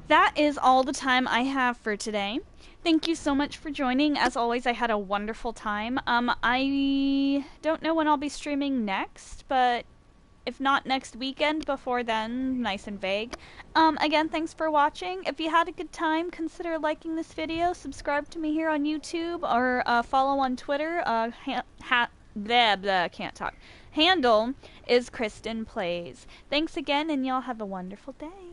that is all the time I have for today. Thank you so much for joining. As always, I had a wonderful time. I don't know when I'll be streaming next, but if not next weekend, before then, nice and vague. Again, thanks for watching. If you had a good time, consider liking this video, subscribe to me here on YouTube, or follow on Twitter. Can't talk. Handle is Kristen Plays. Thanks again, and y'all have a wonderful day.